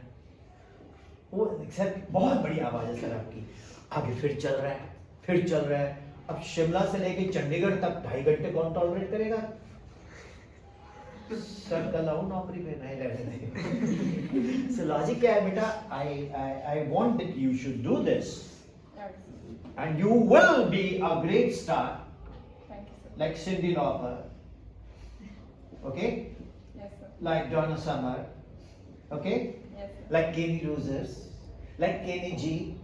वो सर बहुत बढ़िया आवाज है सर आपकी, आगे फिर चल रहा है, फिर चल रहा है। अब शिमला से लेके चंडीगढ़ तक 2.5 घंटे कौन टॉलरेट करेगा? सर कल आओ नौकरी पे, नहीं रहने देंगे। So लॉजिक क्या है बेटा, I want that you should do this and you will be a great star Thank you, sir. like Cyndi Lauper, okay, Yes, sir. like Donna Summer, okay, Yes, sir. like Kenny Rogers, like Kenny G,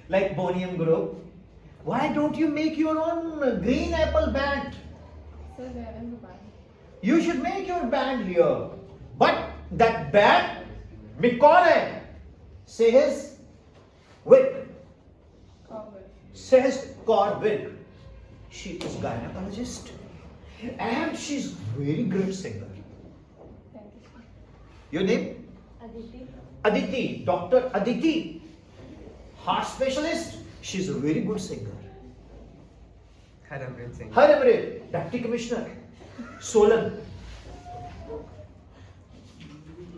like Boney M. Group. Why don't you make your own Green Apple band? Sir, there is a band. You should make your band here. But that band में कौन है? Says Wick. Cover. Says Corwick. She is gynecologist and she's very great singer. Thank you, sir. Your name? Aditi. Aditi. Dr. Aditi. Heart specialist. She's a very good singer. Harmrit Singh. Harmrit, Deputy Commissioner. Solan.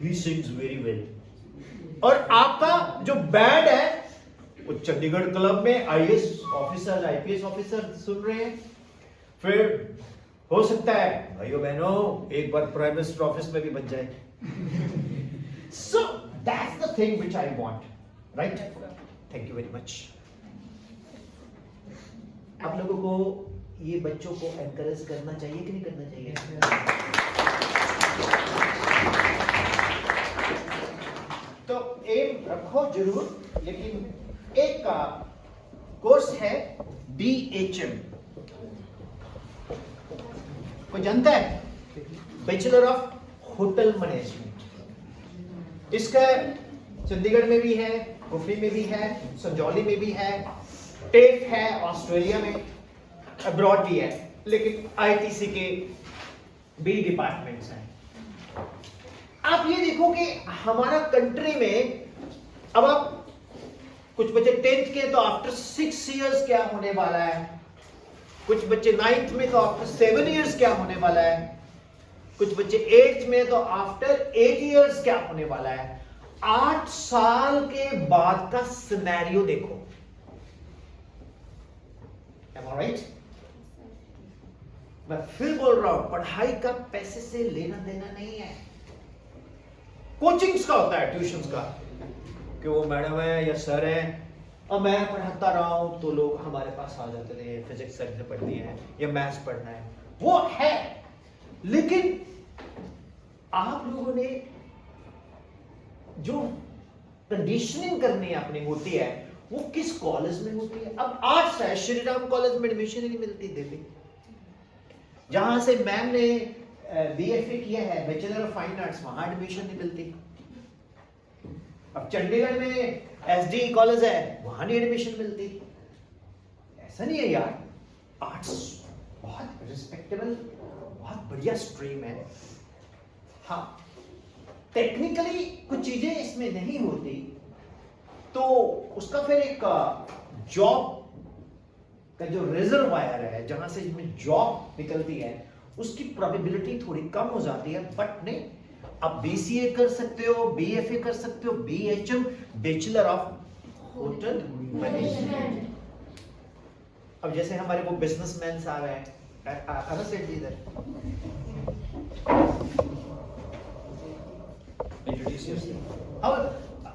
He sings very well. और आपका जो band है वो Chandigarh club में IAS officer, IPS officer सुन रहे हैं, फिर हो सकता है भाइयों बहनों एक बार प्राइम मिनिस्टर ऑफिस में भी बन जाए। So that's the thing which I want, right? Yes, sir. Thank you very much. आप लोगों को ये बच्चों को एनकरेज करना चाहिए कि नहीं करना चाहिए? तो एम रखो जरूर, लेकिन एक का कोर्स है BHM, कोई जानता है? Bachelor of hotel management. इसका चंडीगढ़ में भी है, कुफरी में भी है, संजौली में भी है, टेक है ऑस्ट्रेलिया में, अब्रॉड भी है, लेकिन आईटीसी के भी डिपार्टमेंट्स हैं। आप ये देखो कि हमारा कंट्री में अब आप कुछ बच्चे 10th के तो आफ्टर 6 इयर्स क्या होने वाला है, कुछ बच्चे 9th में तो आफ्टर 7 इयर्स क्या होने वाला है, कुछ बच्चे 8th में तो आफ्टर 8 इयर्स क्या होने वाला है। 8 साल के बाद का सिनेरियो देखो। Am I right? मैं फिर बोल रहा हूं, पढ़ाई का पैसे से लेना देना नहीं है। कोचिंग्स का होता है, ट्यूशंस का, कि वो मैडम है या सर है और मैं पढ़ाता रहा हूं तो लोग हमारे पास आ जाते थे, फिजिक्स सर से पढ़नी है या मैथ्स पढ़ना है, वो है। लेकिन आप लोगों ने जो कंडीशनिंग करनी है अपनी होती है वो किस कॉलेज में होती है। अब आर्ट्स है, श्री राम कॉलेज में एडमिशन ही नहीं मिलती दिल्ली, जहां से मैम ने बीएफए किया है, बैचलर ऑफ फाइन आर्ट्स, वहां एडमिशन नहीं मिलती। अब चंडीगढ़ में एसडी कॉलेज है, वहां नहीं एडमिशन मिलती। ऐसा नहीं है यार, आर्ट्स बहुत रिस्पेक्टेबल, बहुत बढ़िया स्ट्रीम है। हाँ, टेक्निकली कुछ चीजें इसमें नहीं होती तो उसका फिर एक जॉब का जो रिजर्वायर है जहां से इसमें जॉब निकलती है उसकी प्रोबेबिलिटी थोड़ी कम हो जाती है। बट नहीं, आप बीसीए कर सकते हो, बीएफए कर सकते हो, BHM, bachelor of hotel management. अब जैसे हमारे वो बिजनेसमैन साहब हैं, आना सेठ जी इधर, इंट्रोड्यूस योरसेल्फ। हाउ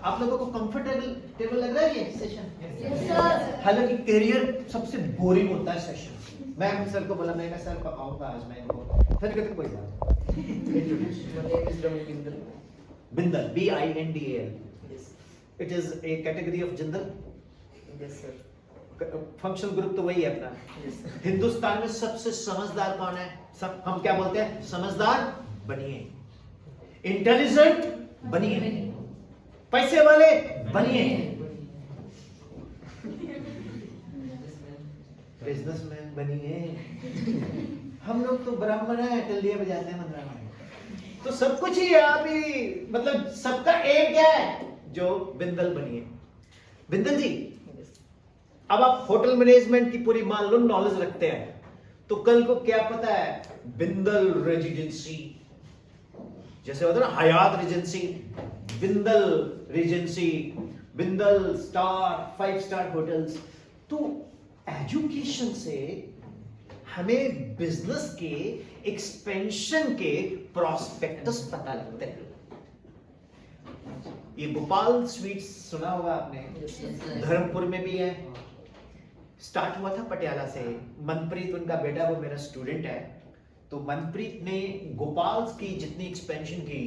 आप लोगों को कंफर्टेबल लग रहा है ये सेशन? Yes, sir. हालांकि करियर सबसे बोरिंग होता है सेशन। मैं सर को बोला, मैं सर पकाऊंगा आज मैं इनको। सर कहते कोई बात नहीं। Introduce. My name is Ravi Bindal. Bindal, BINDAL। Yes. It is A category of Jindal. Yes, sir. Functional group तो वही है अपना। Yes. हिंदुस्तान में सबसे समझदार कौन है? सब हम क्या बोलते हैं? समझदार बनिए, इंटेलिजेंट बनिए, पैसे वाले बनिए, बिजनेसमैन बनिए। हम लोग तो ब्राह्मण है, टल्लिया बजाते हैं मंदिर में, तो सब कुछ ही आप ही, मतलब सबका एम क्या है? जो बिंदल बनिए। बिंदल जी, Yes. अब आप होटल मैनेजमेंट की पूरी मान लो नॉलेज रखते हैं, तो कल को क्या पता है, बिंदल रेजिडेंसी, जैसे होता है ना Hyatt Regency, Bindal Regency, Bindal star 5 star hotels. तो एजुकेशन से हमें बिजनेस के एक्सपेंशन के प्रोस्पेक्टस पता लगते हैं। ये गोपाल स्वीट्स सुना होगा आपने, Yes, sir. धर्मपुर में भी है, स्टार्ट हुआ था पटियाला से। मनप्रीत उनका बेटा, वो मेरा स्टूडेंट है। तो मनप्रीत ने गोपाल की जितनी एक्सपेंशन की,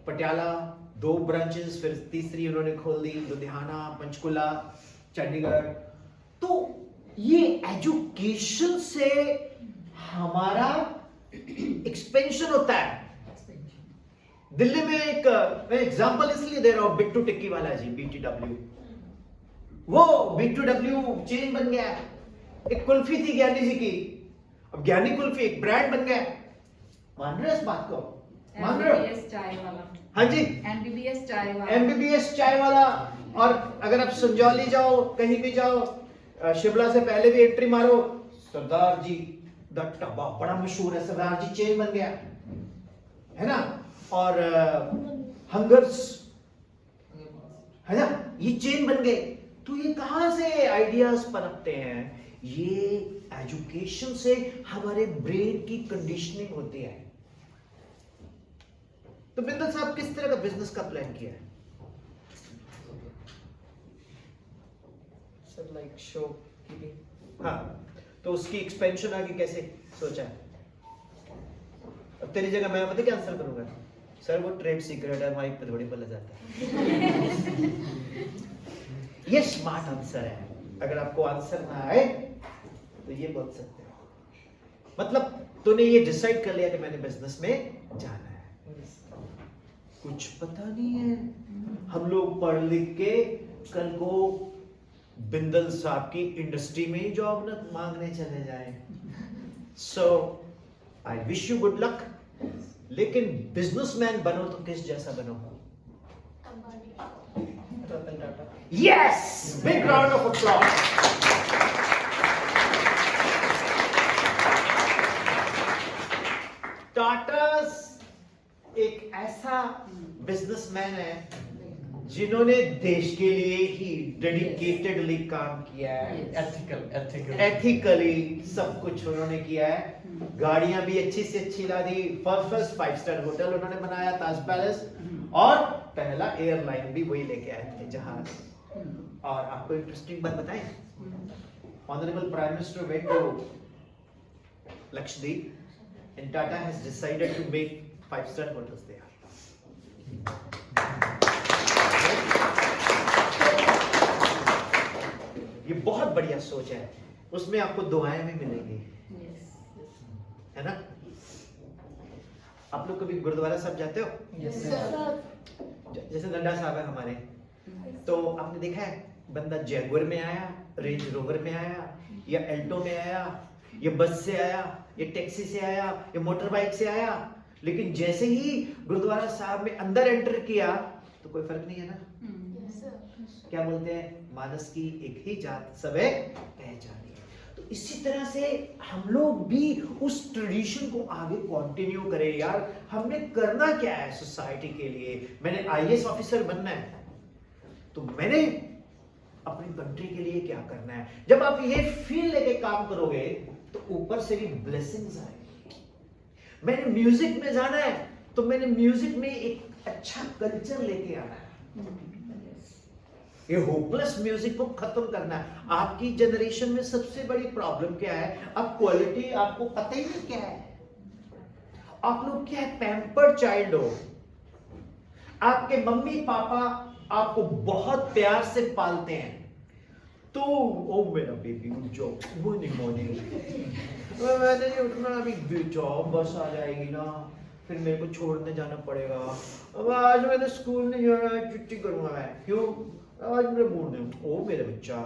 पटियाला 2 ब्रांचेस, फिर तीसरी उन्होंने खोल दी लुधियाना, पंचकुला, चंडीगढ़। तो ये एजुकेशन से हमारा एक्सपेंशन होता है। दिल्ली में एक मैं एग्जांपल इसलिए दे रहा हूं, बिट्टू टिक्की वाला जी, BTW, वो B2W चेन बन गया। एक कुल्फी थी ज्ञानी जी की, अब ज्ञानी कुल्फी एक ब्रांड बन गया। मान रहे हो इस बात को? मान रहे हो? MBBS चाय वाला। हाँ जी, MBBS चाय वाला। MBBS चाय वाला। और अगर आप संजौली जाओ, कहीं भी जाओ, शिमला से पहले भी एंट्री मारो, सरदार जी द टब्बा बड़ा मशहूर है, सरदार जी चेन बन गया है ना। और हंगर्स है ना, ये चेन बन गए। तो ये कहां से आइडियाज पनपते हैं? ये एजुकेशन से हमारे ब्रेन की कंडीशनिंग होती है। तो बिंदल साहब, किस तरह का बिजनेस का प्लान किया है? Sir, like shopkeeping. हाँ, तो उसकी एक्सपेंशन आगे कैसे सोचा है? अब तेरी जगह मैं पता क्या आंसर करूंगा, सर वो ट्रेड सीक्रेट है, माइक पे थोड़ी बोला जाता है। ये स्मार्ट आंसर है। अगर आपको आंसर ना आए तो ये बोल सकते हो, मतलब तूने ये डिसाइड कर लिया कि मैंने बिजनेस में जाना है। Yes. कुछ पता नहीं है, हम लोग पढ़ लिख के कल को बिंदल साहब की इंडस्ट्री में ही जॉब न मांगने चले जाएं। So I wish you good luck. लेकिन बिजनेसमैन बनो तो किस जैसा बनो? Ratan Tata. Yes, big round of applause. Tata's एक ऐसा बिजनेसमैन है जिन्होंने देश के लिए ही डेडिकेटेडली काम किया है, एथिकली सब कुछ उन्होंने किया है। गाड़ियां भी अच्छी से अच्छी ला दी, फर्स्ट 5 स्टार होटल उन्होंने बनाया, ताज पैलेस, और पहला एयरलाइन भी वही लेके आए थे, जहाज। और आपको इंटरेस्टिंग बात बताएं, honourable prime minister went to Lakshadweep and Tata has decided to make 5 star hotels there. ये बहुत बढ़िया सोच है, उसमें आपको दुआएं भी मिलेंगी, है ना। आप लोग कभी गुरुद्वारा साहब जाते हो? Yes, Yes, sir. sir. जैसे नड्डा साहब है हमारे, तो आपने देखा है बंदा जयपुर में आया, रेंज रोवर में आया, या एल्टो में आया, या बस से आया, या टैक्सी से आया, या मोटर बाइक से आया, लेकिन जैसे ही गुरुद्वारा साहब में अंदर एंटर किया तो कोई फर्क नहीं है ना। Yes, sir. क्या बोलते हैं, मानस की एक ही जात सबे पहचानी। तो इसी तरह से हम लोग भी उस ट्रेडिशन को आगे कंटिन्यू करें। यार हमने करना क्या है सोसाइटी के लिए? मैंने IAS ऑफिसर बनना है, तो मैंने अपनी कंट्री के लिए क्या करना है? जब आप ये फील लेके काम करोगे तो ऊपर से भी ब्लेसिंग्स आएंगी। मैंने म्यूजिक में जाना है, तो मैंने म्यूजिक में एक अच्छा कल्चर लेके आना है, ये होपलेस म्यूजिक को खत्म करना है। आपकी जनरेशन में सबसे बड़ी प्रॉब्लम क्या है, अब क्वालिटी आपको पता ही नहीं क्या है। आप लोग क्या है, पैम्पर्ड चाइल्ड हो। आपके मम्मी पापा आपको बहुत प्यार से पालते हैं, तो ओ मेरा बेबी उठ जाओ, मॉर्निंग मॉर्निंग, मैंने नहीं उठना अभी, जाओ बस आ जाएगी ना, फिर मेरे को छोड़ने जाना पड़ेगा, अब आज मैंने स्कूल नहीं जाना, छुट्टी करूंगा मैं, क्यों, आज मेरा मूड नहीं। ओ मेरा बच्चा,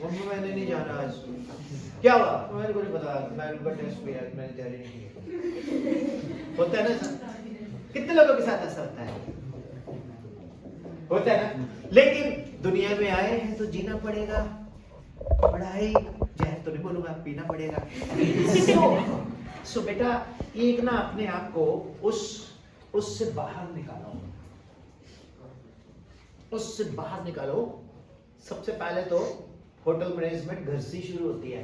मम्मी मैंने नहीं जाना आज, क्या हुआ, मैंने को नहीं पता, मैं टेस्ट भी है, मैंने तैयारी नहीं की। होता है ना सर, कितने लोगों के साथ ऐसा होता है, होता है ना। लेकिन दुनिया में आए हैं तो जीना पड़ेगा, पढ़ाई जहर तो नहीं बोलूंगा, पीना पड़ेगा। सो बेटा एक ना अपने आप को उससे बाहर निकालो, उससे बाहर निकालो। सबसे पहले तो होटल मैनेजमेंट घर से ही शुरू होती है,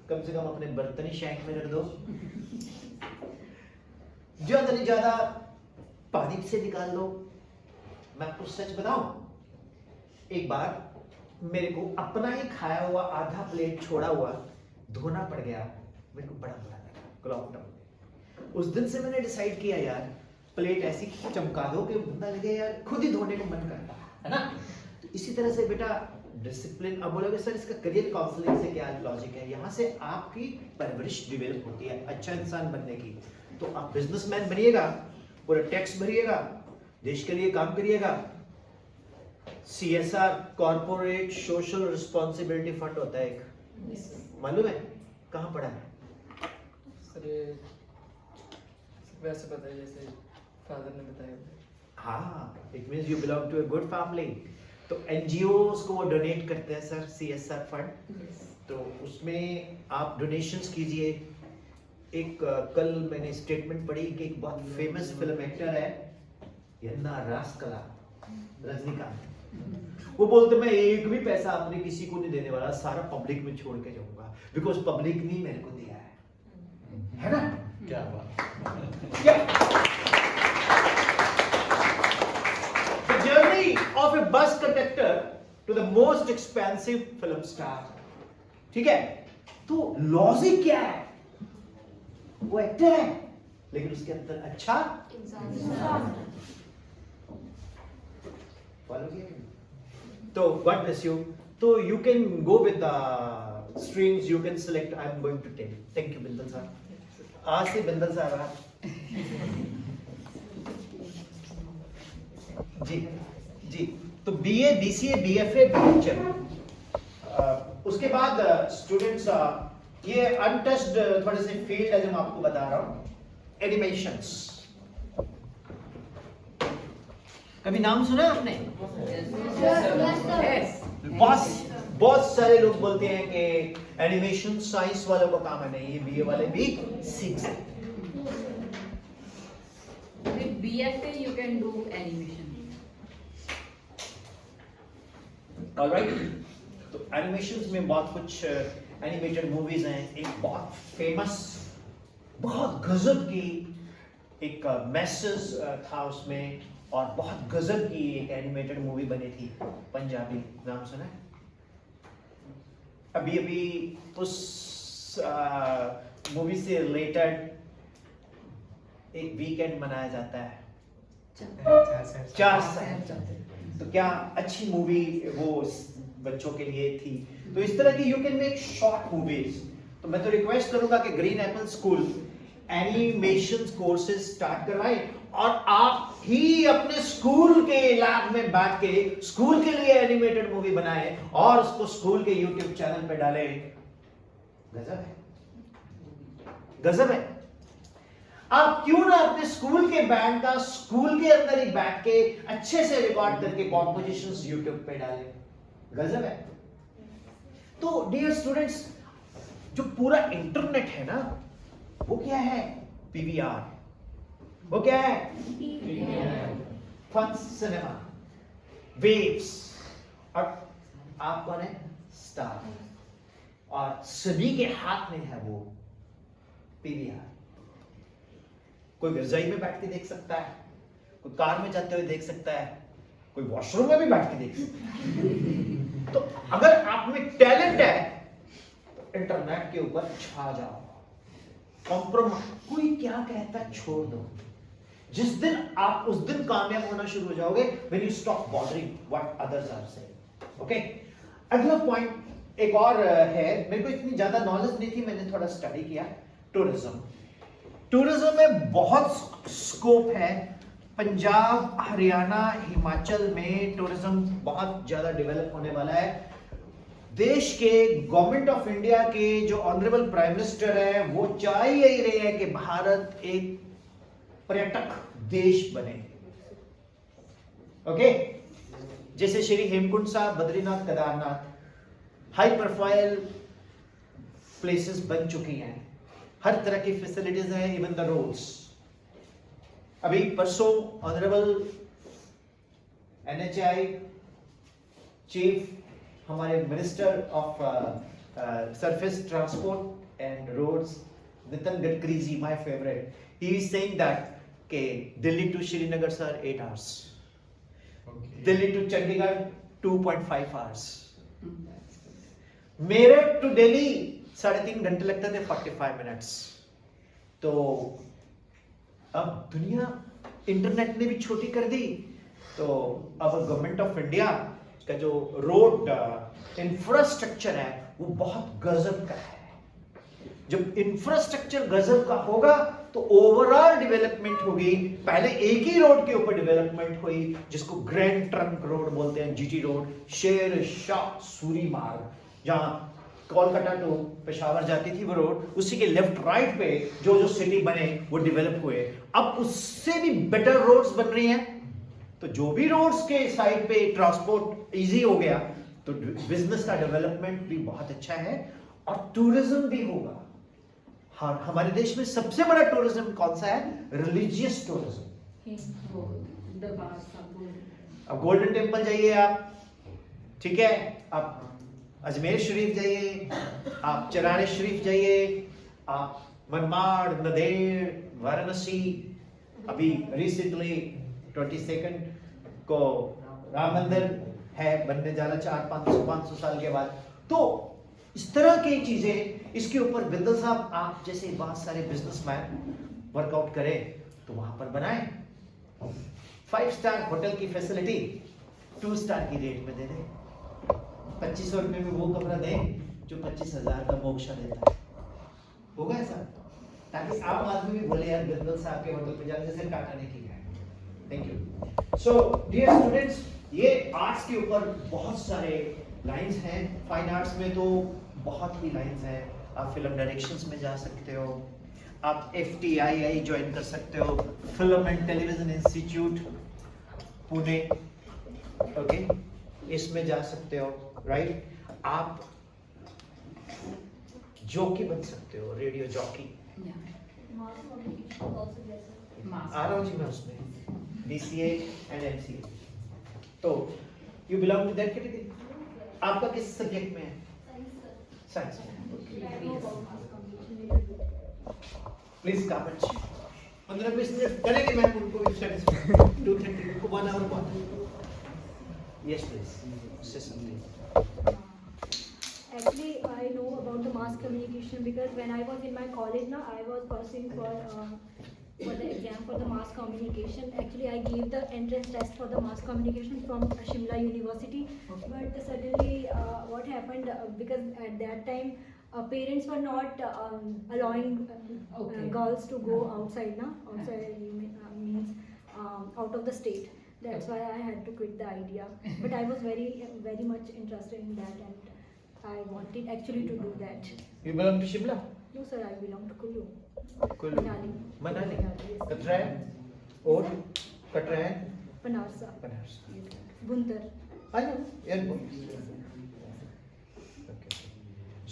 कम से कम अपने बर्तन ही शैंक में कर दो, ज्यादा नहीं ज्यादा पानी से निकाल लो। मैं आपको सच बताऊं, एक बार मेरे को अपना ही खाया हुआ आधा प्लेट छोड़ा हुआ धोना पड़ गया, मेरे को बड़ा बुरा लगा लॉकडाउन में। उस दिन से मैंने डिसाइड किया यार, प्लेट ऐसी चमका दो कि बंदा लगे यार खुद ही धोने को मन करता है ना। तो इसी तरह से बेटा डिसिप्लिन, अब बोलोगे सर इसका करियर काउंसलिंग से क्या लॉजिक है, यहाँ से आपकी परवरिश डेवलप होती है अच्छा इंसान बनने की। तो आप बिजनेसमैन बनिएगा, पूरा टैक्स भरिएगा, देश के लिए काम करिएगा। CSR corporate social responsibility fund होता है एक, मालूम है कहाँ पड़ा है? सर वैसे पता है जैसे फादर ने बताया। हाँ, it means you belong to a good family. तो NGOs को वो डोनेट करते हैं सर, CSR फंड, तो उसमें आप डोनेशंस कीजिए। एक कल मैंने स्टेटमेंट पढ़ी कि एक बहुत फेमस फिल्म एक्टर है यन्ना रासकला, रजनीकांत, वो बोलते मैं एक भी पैसा अपने किसी को नहीं देने वाला, सारा पब्लिक में छोड़ के जाऊंगा, बिकॉज पब्लिक ने मेरे को दिया है ना। क्या बात, क्या The journey of a bus conductor to the most expensive film star, ठीक है। तो लॉजिक क्या है, वो एक्टर है लेकिन उसके अंदर अच्छा फॉलो किया। तो गॉड ब्लेस यू। तो you can go with the streams, you can select, I am going to tell. Thank you Bindal साहब, आज से बिंदल साहब आप जी जी। तो BA BCA BFA BHM, उसके बाद स्टूडेंट्स ये अनटच्ड थोड़े से फील्ड है जो मैं आपको बता रहा हूं, एनिमेशंस। कभी नाम सुना आपने? बहुत सारे लोग बोलते हैं कि एनिमेशन साइंस वालों का काम है, नहीं, ये BA वाले भी सीख सकते हैं। With BFA you can do animation. Alright, तो एनिमेशंस में बहुत कुछ एनिमेटेड मूवीज हैं। एक बहुत फेमस, बहुत गजब की एक मैसेज था उसमें, और बहुत गजब की एक एनिमेटेड मूवी बनी थी पंजाबी, नाम सुना है? अभी अभी उस मूवी से रिलेटेड एक वीकेंड मनाया जाता है, 4 साल। तो क्या अच्छी मूवी वो बच्चों के लिए थी। तो इस तरह की you can make short movies. तो मैं तो रिक्वेस्ट करूंगा कि green Apple school animation courses start करवाए, और आप ही अपने स्कूल के लैब में बैठ के स्कूल के लिए एनिमेटेड मूवी बनाए और उसको स्कूल के यूट्यूब चैनल पे डाले। गजब है, गजब है। आप क्यों ना अपने स्कूल के बैंड का स्कूल के अंदर ही बैठ के अच्छे से रिकॉर्ड करके कॉम्पोजिशंस यूट्यूब पे डालें। गजब है। तो डियर स्टूडेंट्स, जो पूरा इंटरनेट है ना, वो क्या है? PVR। वो क्या है? फन सिनेमा, वेव्स, और आप कौन है? स्टार। और सभी के हाथ में है वो PVR। कोई रजाई में बैठ के देख सकता है, कोई कार में जाते हुए देख सकता है, कोई वॉशरूम में भी बैठ के देख सकता है। तो अगर आप में टैलेंट है तो इंटरनेट के ऊपर छा जाओ, कॉम्प्रोमाइज, कोई क्या कहता है छोड़ दो। जिस दिन आप उस दिन कामयाब होना शुरू हो जाओगे, when you stop bothering what others are saying. Okay, अगला पॉइंट एक और है, मेरे को इतनी ज्यादा नॉलेज नहीं थी, मैंने थोड़ा स्टडी किया। टूरिज्म, टूरिज्म में बहुत स्कोप है। पंजाब, हरियाणा, हिमाचल में टूरिज्म बहुत ज्यादा डेवलप होने वाला है। देश के गवर्नमेंट ऑफ इंडिया के जो ऑनरेबल प्राइम मिनिस्टर है वो चाह ही यही रहे हैं कि भारत एक पर्यटक देश बने। ओके, जैसे Shri Hemkund Sahib, Badrinath, Kedarnath, high profile places बन चुकी हैं, हर तरह की फैसिलिटीज हैं, इवन द रोड्स। अभी परसों ऑनरेबल NHAI चीफ, हमारे minister of surface transport and roads, Nitin Gadkari ji, my favourite, he is saying that के Delhi to Srinagar sir 8 hours, Delhi to Chandigarh 2.5 hours, Meerut to Delhi 3.5 घंटे लगते थे, 45 minutes। तो अब दुनिया इंटरनेट ने भी छोटी कर दी, तो अब गवर्नमेंट ऑफ इंडिया का जो रोड इंफ्रास्ट्रक्चर है वो बहुत गजब का है। जब इंफ्रास्ट्रक्चर गजब का होगा तो ओवरऑल डेवलपमेंट होगी। पहले एक ही रोड के ऊपर डेवलपमेंट हुई जिसको ग्रैंड ट्रंक रोड बोलते हैं, GT रोड, शेर शाह सूरी मार्ग, जहां कोलकाता टू पेशावर जाती थी वो रोड, उसी के लेफ्ट राइट पे जो जो सिटी बने वो डेवलप हुए। अब उससे भी बेटर रोड्स बन रही हैं, तो जो भी रोड्स के साइड पे ट्रांसपोर्ट इजी हो गया, तो बिजनेस का डेवलपमेंट भी बहुत अच्छा है और टूरिज्म भी होगा। हाँ, हमारे देश में सबसे बड़ा टूरिज्म कौन सा है? Religious tourism. अब गोल्डन टेम्पल जाइए आप, ठीक है, आप अजमेर शरीफ जाइए, आप चरारे शरीफ जाइए, आप मनमाड़, नंदेड़, वाराणसी, अभी रिसेंटली 22 को राम मंदिर है बनने जा रहा 400-500 साल के बाद। तो इस तरह की चीजें, इसके ऊपर बिंदल साहब आप जैसे बहुत सारे बिजनेसमैन वर्कआउट करें तो वहां पर बनाएं। 5 स्टार होटल की फैसिलिटी 2 स्टार की रेट में दे दें, 2500 रुपए में वो कमरा दें जो 25,000 का मोक्षा देता है। होगा ऐसा, ताकि आम आदमी भी बोले यार बिंदल साहब के होटल पे जाने, जैसे टाटा ने किया है। Thank you. So dear students, ये आर्ट्स के ऊपर बहुत सारे लाइंस हैं। फाइन आर्ट्स में तो बहुत ही लाइंस हैं। आप फिल्म डायरेक्शंस में जा सकते हो, आप FTII ज्वाइन कर सकते हो, film and television institute Pune, okay, इसमें जा सकते हो, राइट। आप जॉकी बन सकते हो, रेडियो जॉकी। आ रहा हूँ जी मैं उसमें, DCA एंड MCA। तो you belong to that category. आपका किस सब्जेक्ट में है? साइंस में। Please comment. 15-20 मिनट करेंगे मैम उनको स्टडीज में, 2:30 को 1 hour बाद। यस प्लीज से something. Actually, I know about the mass communication because when I was in my college now, I was pursuing for the exam for the mass communication. Actually, I gave the entrance test for the mass communication from Shimla University. But suddenly, what happened? Because at that time, parents were not allowing girls to go outside. Na outside means out of the state. That's why I had to quit the idea. But I was very much interested in that, and I wanted actually to do that. You belong to Shimla? No, sir, I belong to Kullu. Kullu. Manali. Katran. Or Katran. Panarsa. Panarsa. Buntar. I know. Airport. Okay.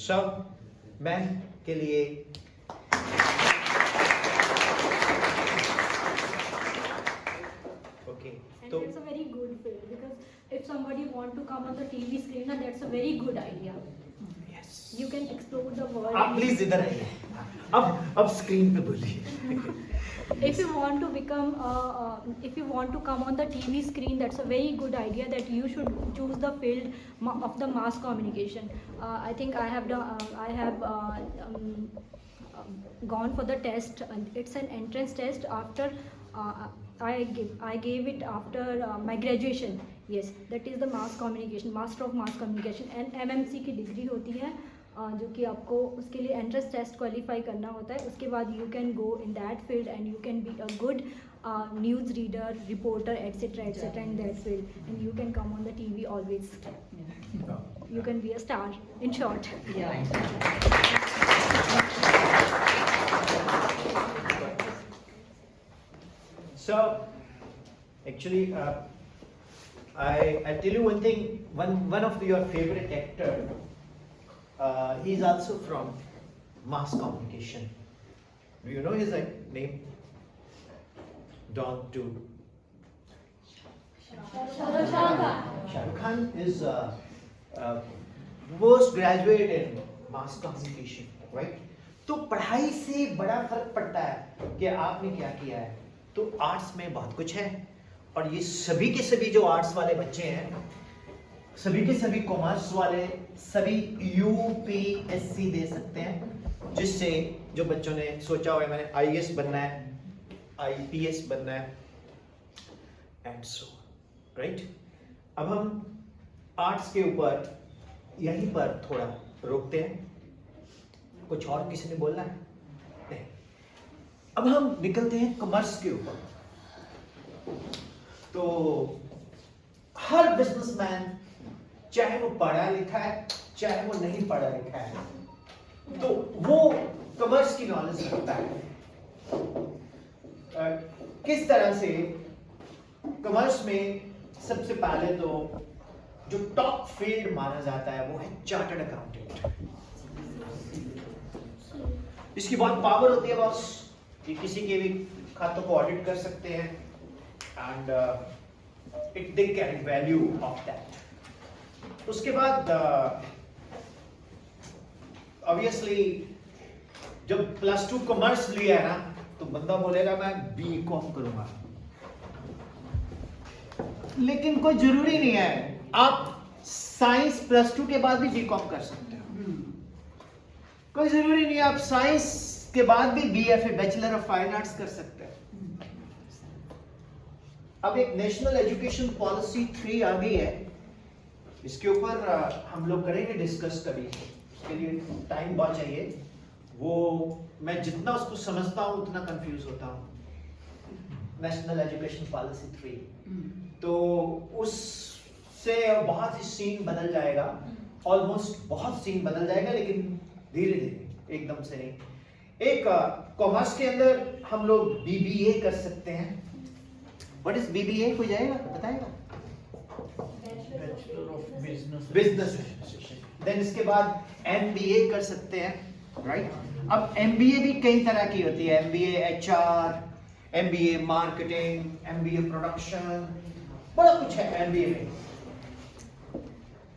So, ma'am के लिए okay. And that's a very good field because if somebody want to come on the TV screen, now that's a very good idea. Yes. You can explore the world. आप please इधर आइए, अब screen पे बोलिए। if you want to become, if you want to come on the TV screen, that's a very good idea that you should choose the field of the mass communication. I think I have done, gone for the test. It's an entrance test after I gave it after my graduation. Yes, that is the mass communication, master of mass communication, and MMC की degree होती है जो कि आपको उसके लिए entrance test qualify करना होता है. उसके बाद you can go in that field and you can be a good news reader, reporter, etcetera in that field, and you can come on the TV always. You can be a star, in short. So, actually, I tell you one thing. One of your favorite actor, he is also from mass communication. Do you know his name? Don too. Shah Rukh Khan is most graduate in mass communication, right? तो पढ़ाई से बड़ा फर्क पड़ता है कि आपने क्या किया है. तो आर्ट्स में बहुत कुछ है, और ये सभी के सभी जो आर्ट्स वाले बच्चे हैं, सभी के सभी कॉमर्स वाले, सभी UPSC दे सकते हैं, जिससे जो बच्चों ने सोचा हुआ है मैंने IAS बनना है, IPS बनना है, एंड सो राइट. अब हम आर्ट्स के ऊपर यहीं पर थोड़ा रोकते हैं. कुछ और किसी ने बोलना है? नहीं. अब हम निकलते हैं कॉमर्स के ऊपर. तो हर बिजनेसमैन, चाहे वो पढ़ा लिखा है चाहे वो नहीं पढ़ा लिखा है, तो वो कॉमर्स की नॉलेज रखता है. किस तरह से कॉमर्स में सबसे पहले तो जो टॉप फील्ड माना जाता है वो है चार्टर्ड अकाउंटेंट. इसकी बहुत पावर होती है बॉस, कि किसी के भी खातों को ऑडिट कर सकते हैं, and it they carry value of that. उसके बाद ऑब्वियसली जब +2 कॉमर्स लिया है ना, तो बंदा बोलेगा मैं BCom करूंगा. लेकिन कोई जरूरी नहीं है, आप साइंस +2 के बाद भी BCom कर सकते हो. कोई जरूरी नहीं है आप साइंस के बाद भी BFA, bachelor of fine arts कर सकते हैं. अब एक नेशनल एजुकेशन पॉलिसी 3 आ गई है, इसके ऊपर हम लोग करेंगे डिस्कस कभी. उसके लिए टाइम बहुत चाहिए. वो मैं जितना उसको समझता हूँ उतना कंफ्यूज होता हूँ. नेशनल एजुकेशन पॉलिसी 3, तो उससे बहुत ही सीन बदल जाएगा. ऑलमोस्ट बहुत सीन बदल जाएगा, लेकिन धीरे धीरे, एकदम से नहीं. एक कॉमर्स के अंदर हम लोग BBA कर सकते हैं. What is BBA? कोई जाएगा बताएगा? Bachelor of Business. Business. Then इसके बाद MBA कर सकते हैं, राइट. अब MBA भी कई तरह की होती है. MBA HR, MBA marketing, MBA production, बड़ा कुछ है MBA में.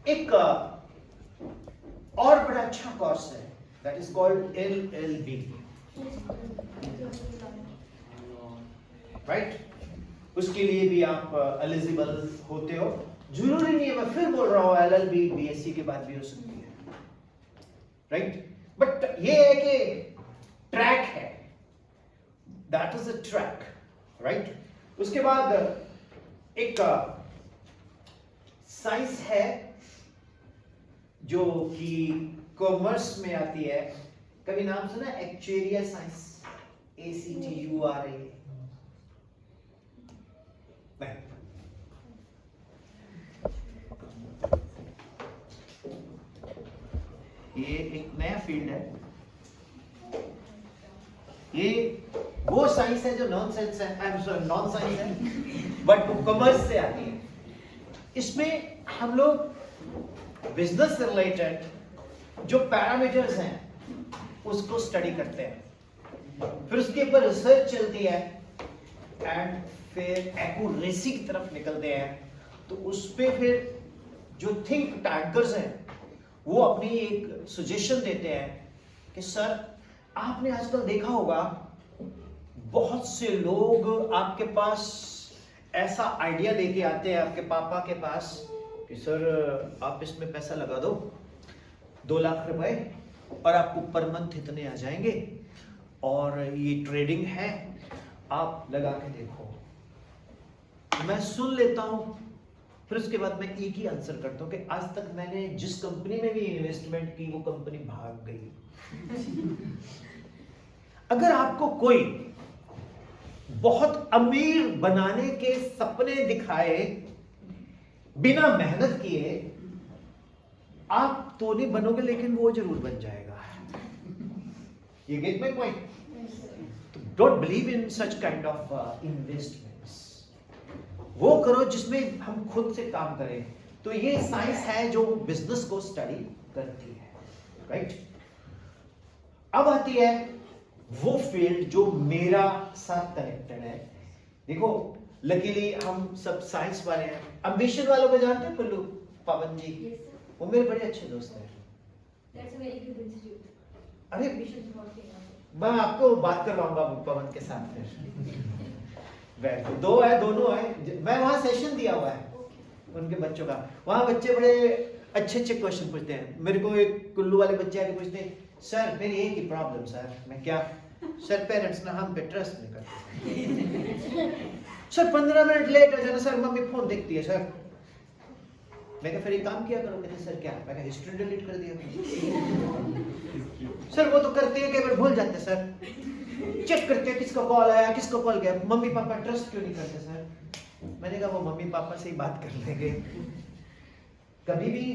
एक और बड़ा अच्छा कोर्स है, that is called LLB, right. उसके लिए भी आप एलिजिबल होते हो. जरूरी नहीं है, मैं फिर बोल रहा हूँ, LLB BSc के बाद भी हो सकती है, राइट. बट ये है कि ट्रैक है, that is a track, right. उसके बाद एक साइंस है जो कि कॉमर्स में आती है. कभी नाम सुना? एक्चुएरिया साइंस, ACTURA. नहीं. ये एक नया फील्ड है. ये वो साइंस है जो नॉन साइंस है, I am sorry non science है, बट वो कॉमर्स से आती है. इसमें हम लोग बिजनेस से रिलेटेड जो पैरामीटर्स हैं उसको स्टडी करते हैं. फिर उसके ऊपर रिसर्च चलती है, एंड फिर एक्यूरेसी की तरफ निकलते हैं. तो उस पे फिर जो थिंक टैंकर्स हैं वो अपनी एक सजेशन देते हैं कि सर आपने आजकल देखा होगा बहुत से लोग आपके पास ऐसा आइडिया लेके आते हैं आपके पापा के पास कि सर आप इसमें पैसा लगा दो 2 लाख रुपए और आपको पर मंथ इतने आ जाएंगे और ये ट्रेडिंग है, आप लगा के देखो। मैं सुन लेता हूं, फिर उसके बाद मैं एक ही आंसर करता हूं कि आज तक मैंने जिस कंपनी में भी इन्वेस्टमेंट की वो कंपनी भाग गई। अगर आपको कोई बहुत अमीर बनाने के सपने दिखाए बिना मेहनत किए, आप तो नहीं बनोगे लेकिन वो जरूर बन जाएगा। You get my point? Don't believe in such kind of investments. वो करो जिसमें हम खुद से काम करें। तो ये साइंस है जो बिजनेस को स्टडी करती है, राइट? अब आती है वो फील्ड जो मेरा साथ कनेक्टेड है। देखो लकीली हम सब साइंस वाले हैं। एम्बिशन वालों को जानते हैं पल्लू पवन जी? Yes, sir. वो मेरे बड़े अच्छे दोस्त हैं। That's a very good institute. अरे Ambition is not enough. मैं आपको बात करवाऊंगा पवन के साथ फिर। बैठ 2 है, दोनों है। मैं वहाँ सेशन दिया हुआ है उनके बच्चों का। वहाँ बच्चे बड़े अच्छे अच्छे क्वेश्चन पूछते हैं। मेरे को एक कुल्लू वाले बच्चे आके पूछते हैं, सर मेरी एक ही प्रॉब्लम सर। मैं क्या? सर पेरेंट्स ना हम पे ट्रस्ट नहीं करते। सर 15 मिनट लेट हो जाना सर, मम्मी फोन देखती है सर। मैं क्या फिर एक काम किया करो? कहते सर क्या? मैं हिस्ट्री डिलीट कर दिया। सर वो तो करते हैं, कई बार भूल जाते सर। चेक करते हैं किसका कॉल आया, किसका कॉल गया। मम्मी पापा ट्रस्ट क्यों नहीं करते सर? मैंने कहा वो मम्मी पापा से ही बात कर लेंगे। कभी भी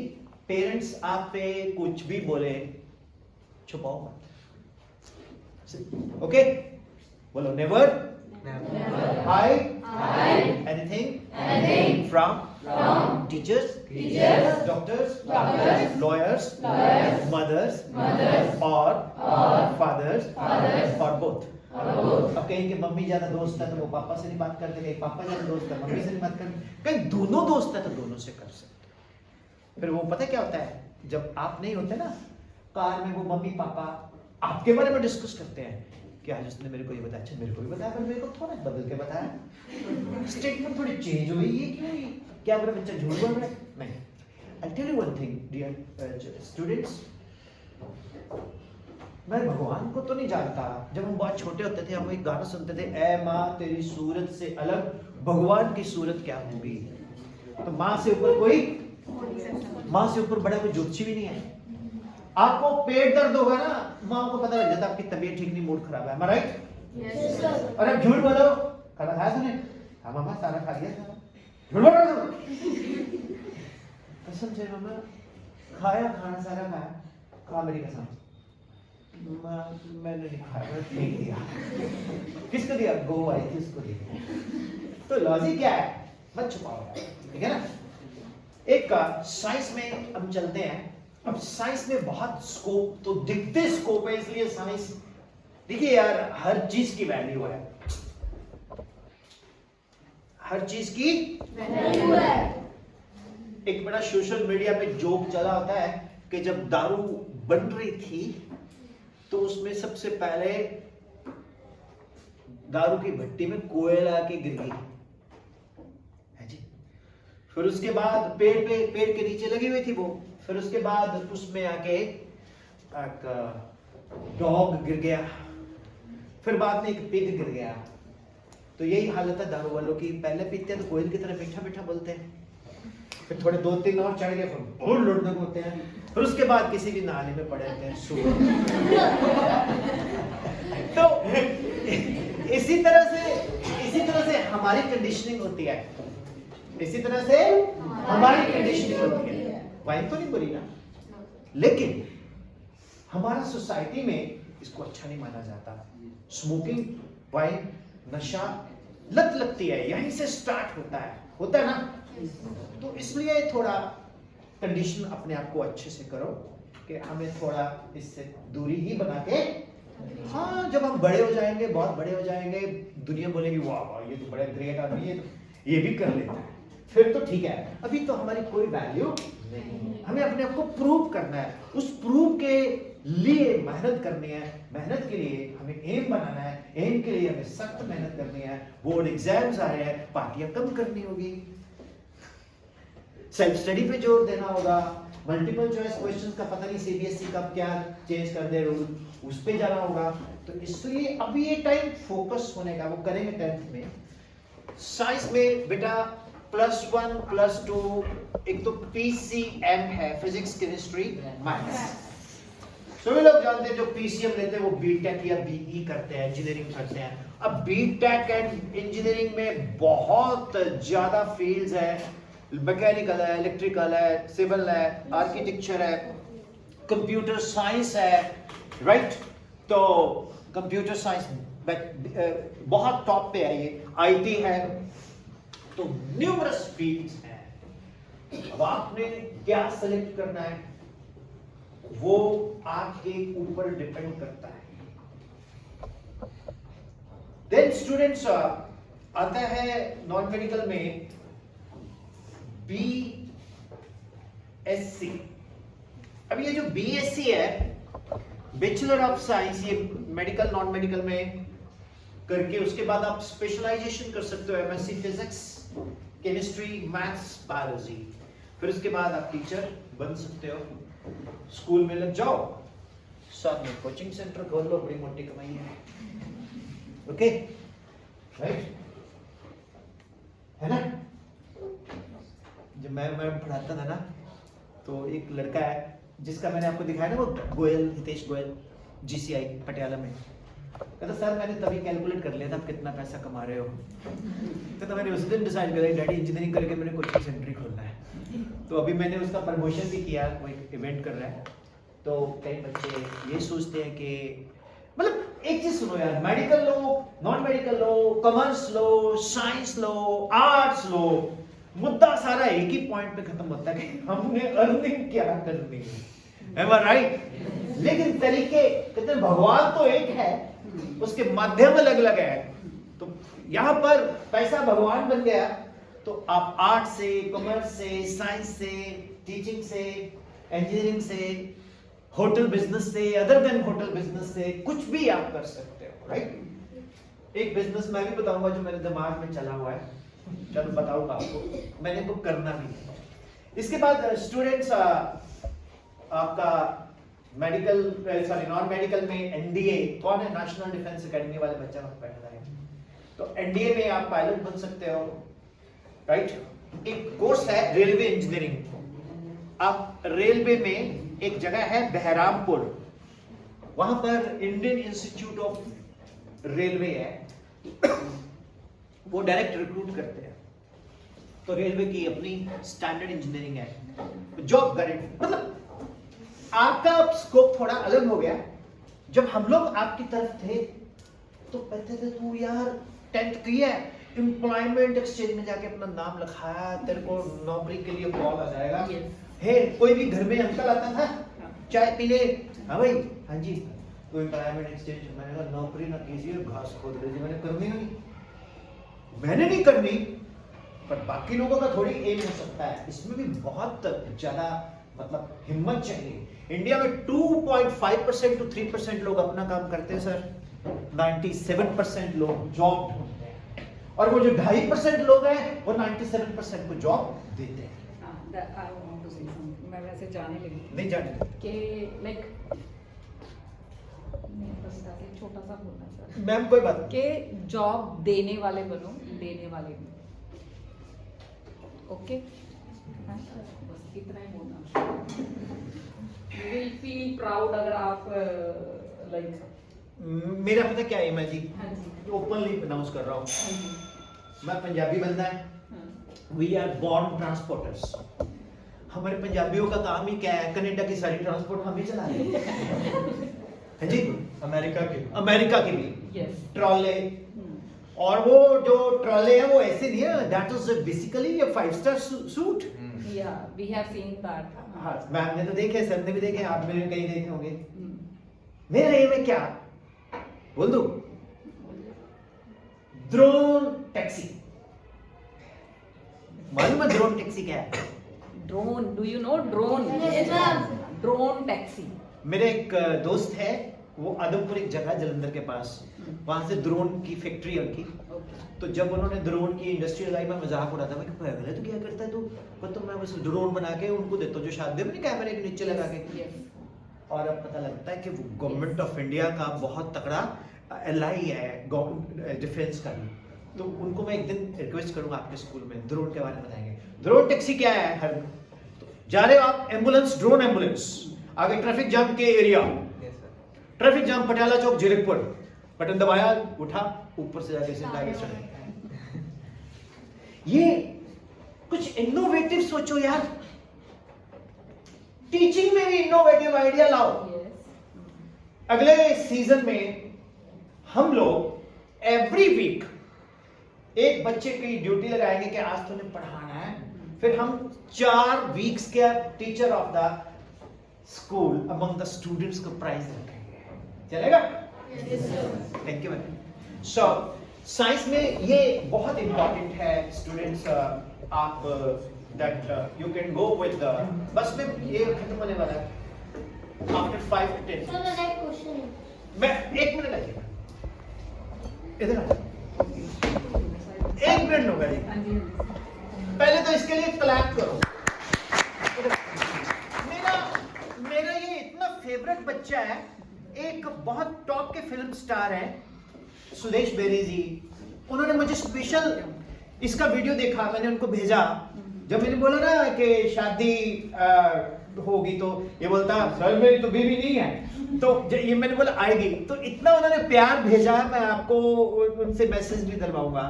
पेरेंट्स आप पे कुछ भी बोले छुपाओ मत। ओके बोलो, never hide anything from teachers, doctors, lawyers, mothers और फादर्स और बोथ। अब कहीं के मम्मी ज्यादा दोस्त है तो वो पापा से नहीं बात करते, कहीं पापा ज्यादा दोस्त है मम्मी से नहीं बात करते, कहीं दोनों दोस्त है तो दोनों से कर सकते। फिर वो पता क्या होता है, जब आप नहीं होते ना कार में, वो मम्मी पापा आपके बारे में डिस्कस करते हैं कि आज उसने मेरे को ये बताया। अच्छा मेरे को भी बताया, पर मेरे को थोड़ा बदल के बताया, स्टेटमेंट थोड़ी चेंज हुई, ये क्यों हुई? क्या मेरा बच्चा झूठ बोल रहा है? नहीं। I'll tell you one thing, dear students, मैं भगवान को तो नहीं जानता। जब हम बहुत छोटे होते थे हम एक गाना सुनते थे, ऐ माँ तेरी सूरत से अलग भगवान की सूरत क्या होगी। तो माँ से ऊपर बड़ा कोई ज्योतिषी भी नहीं है। आपको पेट दर्द होगा ना, माँ को पता लग जाता आपकी तबीयत ठीक नहीं, मूड खराब है। Am I right? Yes, sir. और अब झूठ बोलो, खाना खाया तूने? हाँ मामा सारा खा लिया था। झूठ बोल रहे हो? कसम से मामा खाया, खाना सारा खाया। खा मेरी कसम। मैंने नहीं खाया, मैंने फेंक दिया। किसको दिया? गो आई थी उसको दिया। तो लॉजिक क्या है? मत छुपाओ, ठीक है ना? एक का साइंस में हम चलते हैं। अब साइंस में बहुत स्कोप, तो दिखते स्कोप है, इसलिए साइंस देखिए यार, हर चीज की वैल्यू है, हर चीज की वैल्यू है। एक बड़ा सोशल मीडिया पे जोक चला होता है कि जब दारू बन रही थी तो उसमें सबसे पहले दारू की भट्टी में कोयला आके गिर गई है जी। फिर उसके बाद पेड़ के नीचे लगी हुई थी वो। फिर उसके बाद उसमें आके एक डॉग गिर गया, फिर बाद में एक पिग गिर गया। तो यही हालत है दारू वालों की। पहले पीते हैं तो कोयल की तरह मीठा मीठा बोलते हैं, फिर थोड़े 2-3 और चढ़ गए, फिर और लुढ़क होते हैं, फिर उसके बाद किसी भी नाले में पड़े रहते हैं सुबह। तो इसी तरह से हमारी कंडीशनिंग होती है, इसी तरह से हमारी कंडीशनिंग होती है। वाइन तो नहीं बुरी ना, लेकिन हमारा सोसाइटी में इसको अच्छा नहीं माना जाता। स्मोकिंग, वाइन, नशा लत लगती है, यहीं से स्टार्ट होता है ना। तो इसलिए थोड़ा कंडीशन अपने आप को अच्छे से करो कि हमें थोड़ा इससे दूरी ही बना के, हाँ जब हम बड़े हो जाएंगे, बहुत बड़े हो जाएंगे, दुनिया बोलेगी वाह वाह ये तो बड़ा ग्रेट आदमी है, ये भी कर लेता है, फिर तो ठीक है। अभी तो हमारी कोई वैल्यू नहीं, हमें अपने आप को प्रूव करना है, उस प्रूव के लिए मेहनत करनी है, मेहनत के लिए हमें एम बनाना है, एम के लिए हमें सख्त मेहनत करनी है, बोर्ड एग्जाम्स आ रहे हैं, पार्टियां कम करनी होगी, सेल्फ स्टडी पे जोर देना होगा, मल्टीपल चॉइस क्वेश्चंस का पता नहीं सीबीएसई कब क्या चेंज कर दे रूल, उस पे जाना होगा। तो इसलिए अभी ये टाइम फोकस होने का, वो करेंगे 10th में। साइंस में बेटा +1 +2 एक तो PCM है, फिजिक्स केमिस्ट्री मैथ्स। सभी लोग जानते हैं जो PCM लेते हैं वो बीटेक या बीई करते हैं, इंजीनियरिंग करते हैं। अब बीटेक एंड इंजीनियरिंग में बहुत ज्यादा फील्ड्स है, मैकेनिकल है, इलेक्ट्रिकल है, सिविल है, आर्किटेक्चर है, कंप्यूटर साइंस है, राइट? तो कंप्यूटर साइंस बहुत टॉप पे है, ये आईटी है, तो न्यूमरस फील्ड्स हैं। अब आपने क्या सेलेक्ट करना है वो आपके ऊपर डिपेंड करता है। देन स्टूडेंट्स आता है नॉन मेडिकल में BSc। अब ये जो BSc है, बैचलर ऑफ साइंस, ये मेडिकल नॉन मेडिकल में करके उसके बाद आप स्पेशलाइजेशन कर सकते हो, MSc physics, chemistry, maths, biology. फिर उसके बाद आप टीचर बन सकते हो, स्कूल में लग जाओ, साथ में कोचिंग सेंटर खोल लो, बड़ी मोटी कमाई है। ओके, राइट, है ना? जब मैं पढ़ाता था ना, तो एक लड़का है जिसका मैंने आपको दिखाया ना, वो गोयल, हितेश गोयल, GCI पटियाला में। कहता सर मैंने तभी कैलकुलेट कर लिया था आप कितना पैसा कमा रहे हो। तो मैंने उस दिन डिसाइड करा डैडी इंजीनियरिंग करके मैंने कोचिंग सेंटर ही खोलना है। तो अभी मैंने उसका प्रमोशन भी किया, वो एक इवेंट कर रहा है। तो कई बच्चे ये सोचते हैं कि मतलब एक चीज सुनो यार, मेडिकल लो, नॉन मेडिकल लो, कॉमर्स लो, साइंस लो, आर्ट्स लो, मुद्दा सारा एक ही पॉइंट पे खत्म होता है कि हमने अर्निंग क्या करनी है। Am I right? लेकिन तरीके कहते हैं भगवान तो एक है, उसके माध्यम अलग अलग है। तो यहाँ पर पैसा भगवान बन गया, तो आप आर्ट से, कॉमर्स से, साइंस से, टीचिंग से, इंजीनियरिंग से, होटल बिजनेस से, अदर देन होटल बिजनेस से कुछ भी आप कर सकते हो, राइट? एक बिजनेस मैं भी बताऊंगा जो मेरे दिमाग में चला हुआ है, चलो बताऊंगा आपको, मैंने वो करना भी है। इसके बाद स्टूडेंट्स आपका मेडिकल सॉरी नॉन मेडिकल में NDA, कौन है? नेशनल डिफेंस एकेडमी वाले बच्चा वक्त बैठा है। तो NDA में आप पायलट बन सकते हो, राइट? एक कोर्स है रेलवे इंजीनियरिंग। आप रेलवे में एक जगह है बहरामपुर, वहां पर इंडियन इंस्टीट्यूट ऑफ रेलवे है, वो डायरेक्ट रिक्रूट करते हैं। तो रेलवे की अपनी स्टैंडर्ड इंजीनियरिंग है, जॉब गारंटी। मतलब आपका स्कोप थोड़ा अलग हो गया। जब हम लोग आपकी तरफ थे तो कहते थे तू यार 10th किया है, एम्प्लॉयमेंट एक्सचेंज में जाके अपना नाम लिखाया, तेरे को नौकरी के लिए कॉल आ जाएगा। हे कोई भी घर में अंकल आता था, चाय पी ले, हाँ भाई, हाँ जी, तो एम्प्लॉयमेंट एक्सचेंज। मैंने कहा नौकरी ना कीजिए, घास खोद लीजिए, मैंने करनी नहीं, मैंने नहीं करनी, पर बाकी लोगों का थोड़ी एम हो सकता है। इसमें भी बहुत ज्यादा मतलब हिम्मत चाहिए। इंडिया में 2.5% to 3% लोग अपना काम करते हैं सर, 97% लोग जॉब ढूंढते हैं, और वो जो 2.5% लोग हैं वो 97% को जॉब देते हैं। मैं वैसे जाने लगी नहीं जाने कि लाइक बस ऐसे छोटा सा बोलना सर मैम, कोई बात नहीं। कि जॉब देने वाले बनो, देने वाले भी। ओके, बस इतना ही बोलना। यू विल फील प्राउड अगर आप लाइक मेरा पता क्या एम है जी, हाँ जी, ओपनली अनाउंस कर रहा हूँ, हाँ जी, मैं पंजाबी बंदा है, हाँ। We are born transporters. हमारे पंजाबियों का काम ही क्या है? कनाडा की सारी ट्रांसपोर्ट हम ही चला रहे हैं। हाँ जी, अमेरिका की भी यस, ट्रॉले, और वो जो ट्रॉले है वो ऐसे नहीं है, that is basically a 5-star suit. या वी हैव सीन दैट। हाँ, मैम ने तो देखे, सर ने भी देखे, आप मेरे कहीं देखे होंगे। मेरा एम है क्या बोल दो, ड्रोन टैक्सी। मालूम है ड्रोन टैक्सी क्या है? Drone, do you know drone? Drone taxi. मेरे एक दोस्त है, वो आदमपुर एक जगह जलंधर के पास, वहां से ड्रोन की फैक्ट्री है उनकी। तो जब उन्होंने ड्रोन की इंडस्ट्री लगाई, मैं मजाक उड़ाता, मैं पागल है तू, क्या करता है तू? तो मैं बस ड्रोन बना के उनको देता हूँ जो शादी में कैमरे के नीचे लगा के। और अब पता लगता है कि वो गवर्नमेंट ऑफ इंडिया का बहुत तगड़ा एलआई है डिफेंस का भी। तो उनको मैं एक दिन रिक्वेस्ट करूंगा आपके स्कूल में ड्रोन के बारे में बताएंगे। ड्रोन टैक्सी क्या है? हर जा रहे हो आप, एम्बुलेंस, ड्रोन एम्बुलेंस, आगे ट्रैफिक जाम के area, Yes, sir. Traffic jam Patiala Chowk Zirakpur, button दबाया, उठा, ऊपर से जाके सीधा आगे चढ़े। ये कुछ इनोवेटिव सोचो यार, टीचिंग में भी इनोवेटिव आइडिया लाओ। अगले सीजन में हम लोग एवरी वीक एक बच्चे की ड्यूटी लगाएंगे कि आज तूने पढ़ाना है, फिर हम 4 वीक्स के teacher of the school among the students को प्राइज रखेंगे, चलेगा? Thank you ma'am. So science में ये बहुत इंपॉर्टेंट है स्टूडेंट्स, आप that you can go with बस में ये खत्म होने वाला है आफ्टर 5 to 10। सर मेरा एक क्वेश्चन है। मैं 1 मिनट आइए, इधर आ, 1 मिनट होगा जी। पहले तो इसके लिए क्लैप करो। मेरा ये इतना फेवरेट बच्चा है, एक बहुत टॉप के फिल्म स्टार है सुदेश बेरी जी। उन्होंने मुझे स्पेशल इसका वीडियो देखा, मैंने उनको भेजा। जब मैंने बोला ना कि शादी होगी, तो ये बोलता सर मेरी तो बीवी नहीं है। तो ये मैंने बोला आएगी, तो इतना उन्होंने प्यार भेजा, मैं आपको उनसे मैसेज भी दिलवाऊंगा।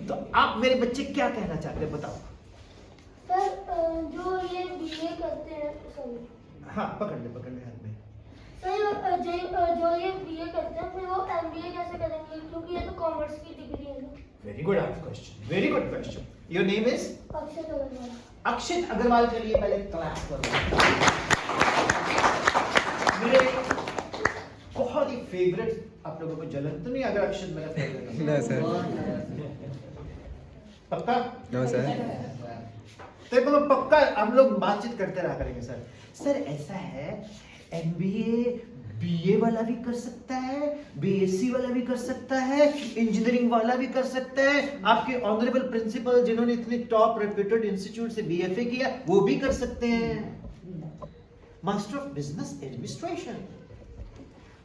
तो आप मेरे बच्चे क्या कहना चाहते हैं बताओ। सर जो ये बीए करते हैं, सॉरी, हाँ पकड़ ले हाथ में। सर जो ये बीए करते हैं फिर वो एमबीए कैसे करेंगे, क्योंकि ये तो कॉमर्स की डिग्री है ना। Very good question, very good question. Your name is Akshay Agrawal. Akshit Agrawal के लिए पहले क्लैप करो। मेरे बहुत ही फेवरेट, आप लोगों को जलन तो नहीं अगर अक्षित मेरा फेवरेट? No, sir. पक्का? No, sir. तो मैं पक्का हम लोग बातचीत करते रहा करेंगे। सर ऐसा है, एमबीए बीए वाला भी कर सकता है, बीएससी वाला भी कर सकता है, इंजीनियरिंग वाला भी कर सकता है। आपके ऑनरेबल प्रिंसिपल जिन्होंने इतने टॉप रेप्यूटेड इंस्टीट्यूट से बीएफए किया, वो भी कर सकते हैं। Master of business administration.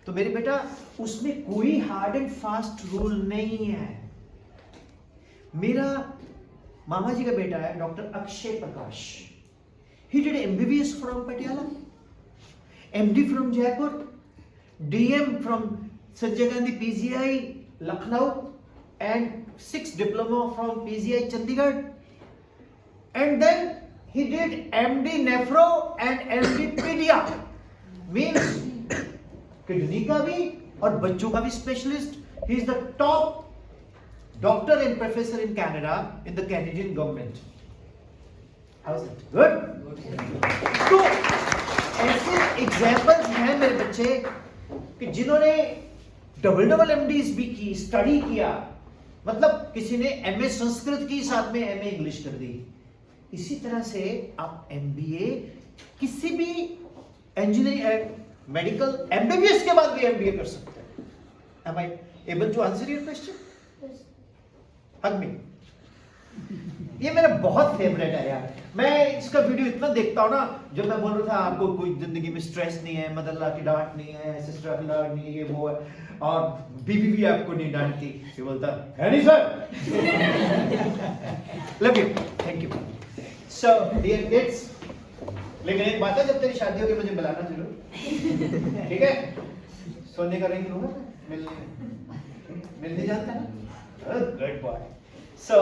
तो मेरे बेटा उसमें कोई हार्ड एंड फास्ट रूल नहीं है। मेरा मामा जी का बेटा है doctor Akshay Prakash. He did MBBS from Patiala, MD from Jaipur, DM from Sanjay Gandhi PGI Lucknow, and 6 diploma from PGI Chandigarh. And then he did MD Nephro and MD Pedia, means kidney का भी और बच्चों का भी specialist. He is the top doctor and professor in Canada in the Canadian government. How's it? Good? तो ऐसे examples हैं मेरे बच्चे कि जिन्होंने डबल एमडीज भी की, स्टडी किया, मतलब किसी ने एमए संस्कृत की साथ में एमए इंग्लिश कर दी। इसी तरह से आप एमबीए किसी भी इंजीनियरिंग, मेडिकल, एमबीबीएस के बाद भी एमबीए कर सकते हैं। Am I able to answer your question? Hug me. ये मेरा बहुत फेवरेट है यार। मैं इसका वीडियो इतना देखता हूँ ना, जब मैं बोल रहा था आपको कोई जिंदगी में स्ट्रेस नहीं है, मदर ला की डांट नहीं है, सिस्टर की डांट नहीं है, ये वो है, और बीवी भी आपको नहीं डांटती, ये बोलता है नहीं sir. Love you, thank you. So dear kids, लेकिन एक बात है, जब तेरी शादी होगी मुझे बुलाना जरूर, ठीक है? सोने का रिंग लूंगा, मिलने जाता है ना, गुड बॉय। सो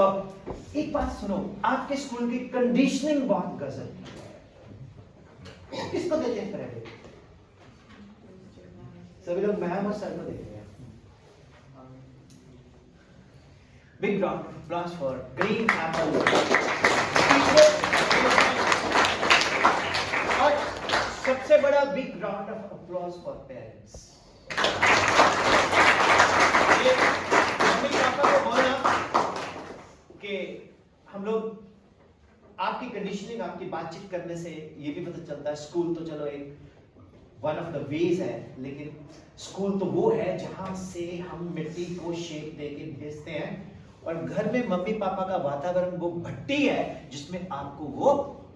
एक बात सुनो, आपके स्कूल की कंडीशनिंग बहुत गजब है। किसको देते हैं क्रेडिट? सभी लोग मैम और सर को देते हैं। Big round of applause for green Apple. और सबसे बड़ा big round of applause for parents. Mummy papa को बोलना कि हम लोग आपकी कंडीशनिंग, आपकी बातचीत करने से ये भी पता चलता है स्कूल तो चलो एक वन ऑफ द वेज है, लेकिन स्कूल तो वो है जहां से हम मिट्टी को शेप दे के भेजते हैं, और घर में मम्मी पापा का वातावरण वो भट्टी है जिसमें आपको वो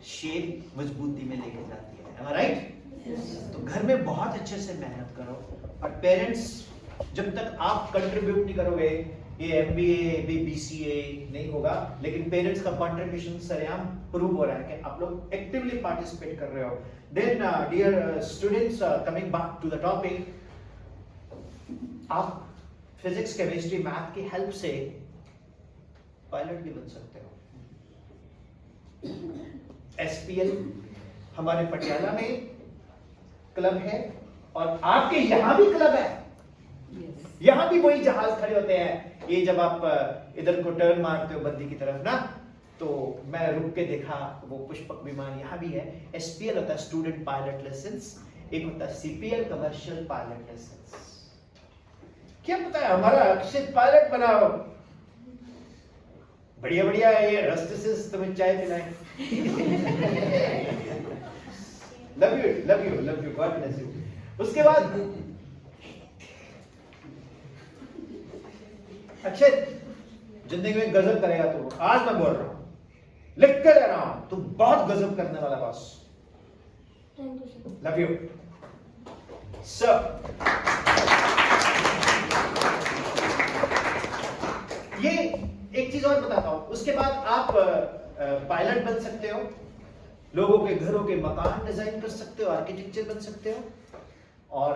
शेप मजबूती में लेके जाती है। Am I right? तो घर में बहुत अच्छे से मेहनत करो, और पेरेंट्स जब तक आप कंट्रीब्यूट नहीं करोगे ये MBA BCA नहीं होगा, लेकिन पेरेंट्स का कंट्रीब्यूशन सरेआम प्रूव हो रहा है कि आप लोग एक्टिवली पार्टिसिपेट कर रहे हो। Then dear students, coming back to the topic, आप फिजिक्स केमिस्ट्री मैथ की हेल्प से पायलट भी बन सकते हो। SPL हमारे पटियाला में क्लब है, और आपके यहाँ भी क्लब है। यहाँ भी वही जहाज खड़े होते हैं, ये जब आप इधर को टर्न मारते हो बद्दी की तरफ ना, तो मैं रुक के देखा, वो पुष्पक विमान यहाँ भी है। SPL होता है स्टूडेंट पायलट लाइसेंस, एक होता है CPL कमर्शियल पायलट लाइसेंस। क्या पता है हमारा अक्षित पायलट बनाओ, बढ़िया बढ़िया है ये रस्टिसेस तुम्हें चाय पिलाएं। Love you love you love you, god bless you. उसके बाद अक्षय जिंदगी में गजब करेगा तू, आज मैं बोल रहा हूं, लिख के ले रहा हूं, तू बहुत गजब करने वाला boss. Thank you sir. Love you sir. ये एक चीज और बताता हूं, उसके बाद आप पायलट बन सकते हो, लोगों के घरों के मकान डिजाइन कर सकते हो, आर्किटेक्चर बन सकते हो, और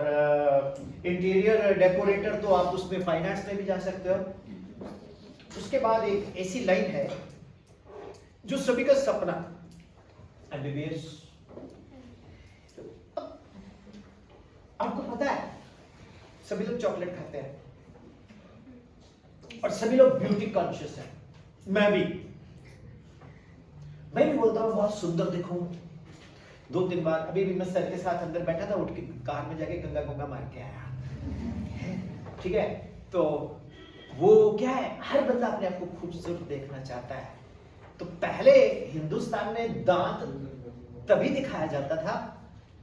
इंटीरियर डेकोरेटर तो आप उसमें फाइन आर्ट्स में भी जा सकते हो। उसके बाद एक ऐसी लाइन है जो सभी का सपना, MBBS। आपको पता है सभी लोग चॉकलेट खाते हैं, और सभी लोग ब्यूटी कॉन्शियस हैं, मैं भी बोलता हूँ बहुत सुंदर दिखूं। 2-3 बार अभी भी मैं सर के साथ अंदर बैठा था, उठ के कार में जाके गंगा गुंगा मार के आया। ठीक है, तो वो क्या है, हर बंदा अपने आप को खूबसूरत देखना चाहता है। तो पहले हिंदुस्तान में दांत तभी दिखाया जाता था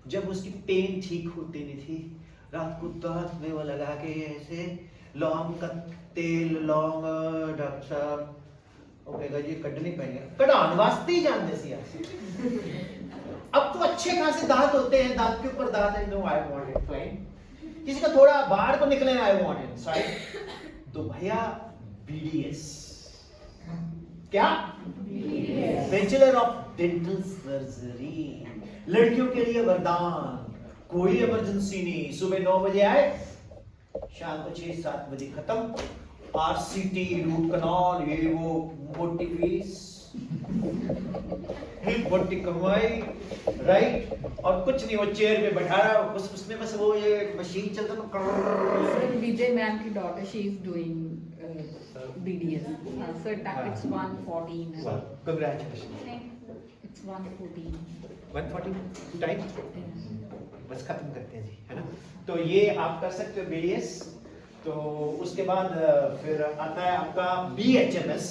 जब उसकी पेन ठीक होती नहीं थी। रात को दांत में वो लगा के ऐसे लौंग का तेल, लौंग डॉक्टर साहब ओके जी कटनी पड़ेगा, कटान वास्ते ही जानते सी। अब तो अच्छे खासे दांत होते हैं, दांत के ऊपर दांत है, no I want it plain. किसी का थोड़ा बाहर को निकले, आई वांट इट साइड। तो भैया BDS क्या, बैचलर ऑफ डेंटल सर्जरी, लड़कियों के लिए वरदान, कोई इमरजेंसी नहीं, सुबह 9 बजे आए, शाम को 6-7 बजे खत्म। RCT, रूट कनाल, ये वो, मोटी फीस, मोटी कमाई, राइट, और कुछ नहीं, वो चेयर में बैठा रहा, बस उसमें बस वो ये मशीन चलता है। Vijay ma'am की daughter, she is doing BDS. So it's 114. Congratulations. It's 114. 140 time, बस खत्म करते हैं जी, है ना। तो ये आप कर सकते हो BDS। तो उसके बाद फिर आता है आपका BHMS,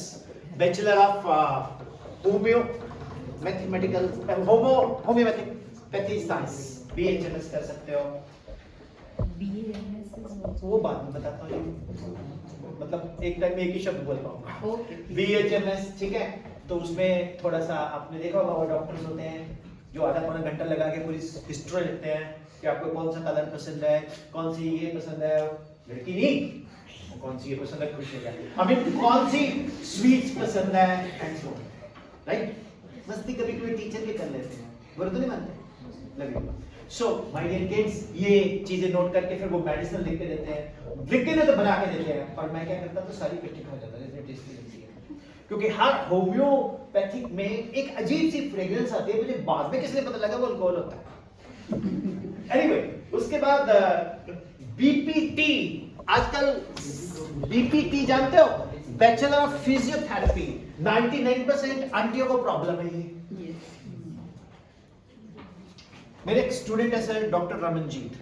bachelor of homeopathy science, BHMS कर सकते हो। BAMS is वो बाद में बताता हूँ, मतलब एक टाइम में एक ही शब्द बोल पाऊंगा। okay. BHMS, ठीक है। तो उसमें थोड़ा सा आपने देखा होगा, वो डॉक्टर्स होते हैं जो आधा पौना घंटा लगा के पूरी हिस्ट्री लिखते हैं कि आपको कौन सा कलर पसंद है, कौन सी ये पसंद है, लड़की नहीं, कौन सी ये पसंद है, खुश हो जाए, हमें कौन सी स्वीट्स पसंद है, एंड सो ऑन, राइट। मस्ती कभी कभी टीचर भी कर लेते हैं, बुरा तो नहीं मानते। Love you. So my dear kids, ये चीजें नोट करके फिर वो मेडिसिन लिख के देते हैं, लिख के तो बना के देते हैं, और मैं क्या करता तो सारी इकट्ठी खा जाता, इतनी टेस्टी लगती है। क्योंकि हर होम्योपैथिक में एक अजीब सी फ्रेग्रेंस आती है, मुझे बाद में किसने पता लगा वो अल्कोहल होता है। एनीवे, उसके बाद BPT, आजकल BPT जानते हो, बैचलर ऑफ फिजियोथेरेपी, 99% आंटियों को प्रॉब्लम है ये। Yes. मेरे एक स्टूडेंट है सर, डॉक्टर रमनजीत,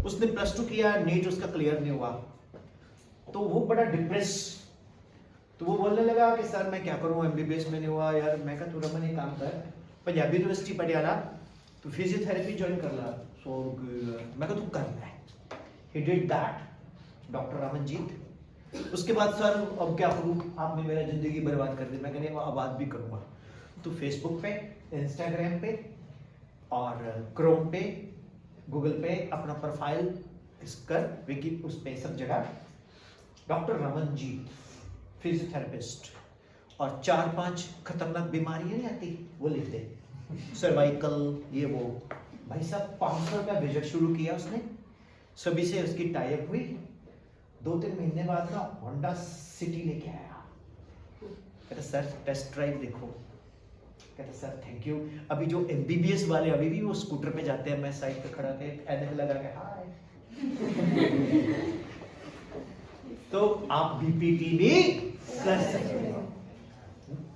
उसने +2 किया, नीट उसका क्लियर नहीं हुआ, तो वो बड़ा डिप्रेस, तो वो बोलने लगा कि सर मैं क्या करूँ, MBBS में नहीं हुआ यार। मैं कहा तू रमन एक काम कर, पंजाबी यूनिवर्सिटी पटियाला तू फिजियोथेरेपी ज्वाइन कर ला। सो मैं कहा तू कर ले। He did that, doctor Ramanjeet. उसके बाद सर अब क्या करूँ, आपने मेरा जिंदगी बर्बाद कर दी। मैं कहने आबाद भी करूँगा। तो फेसबुक पे, इंस्टाग्राम पे और क्रोम पे, गूगल पे अपना प्रोफाइल कर, विकी उस पे सब जगह डॉक्टर रमनजीत फिजियोथेरेपिस्ट, और 4-5 खतरनाक बीमारियां नहीं आती वो लिख दे, सर्वाइकल ये वो। भाई साहब 500 रुपया विजिट शुरू किया उसने, सभी से उसकी टाइप हुई। 2-3 महीने बाद ना होंडा सिटी लेके आया। कहता सर टेस्ट ड्राइव देखो। कहता सर थैंक यू। अभी जो MBBS वाले अभी भी वो स्कूटर पे जाते हैं, मैं साइड पे खड़ा के ऐनक लगा के हाय। तो आप BPT भी कर सकते हो।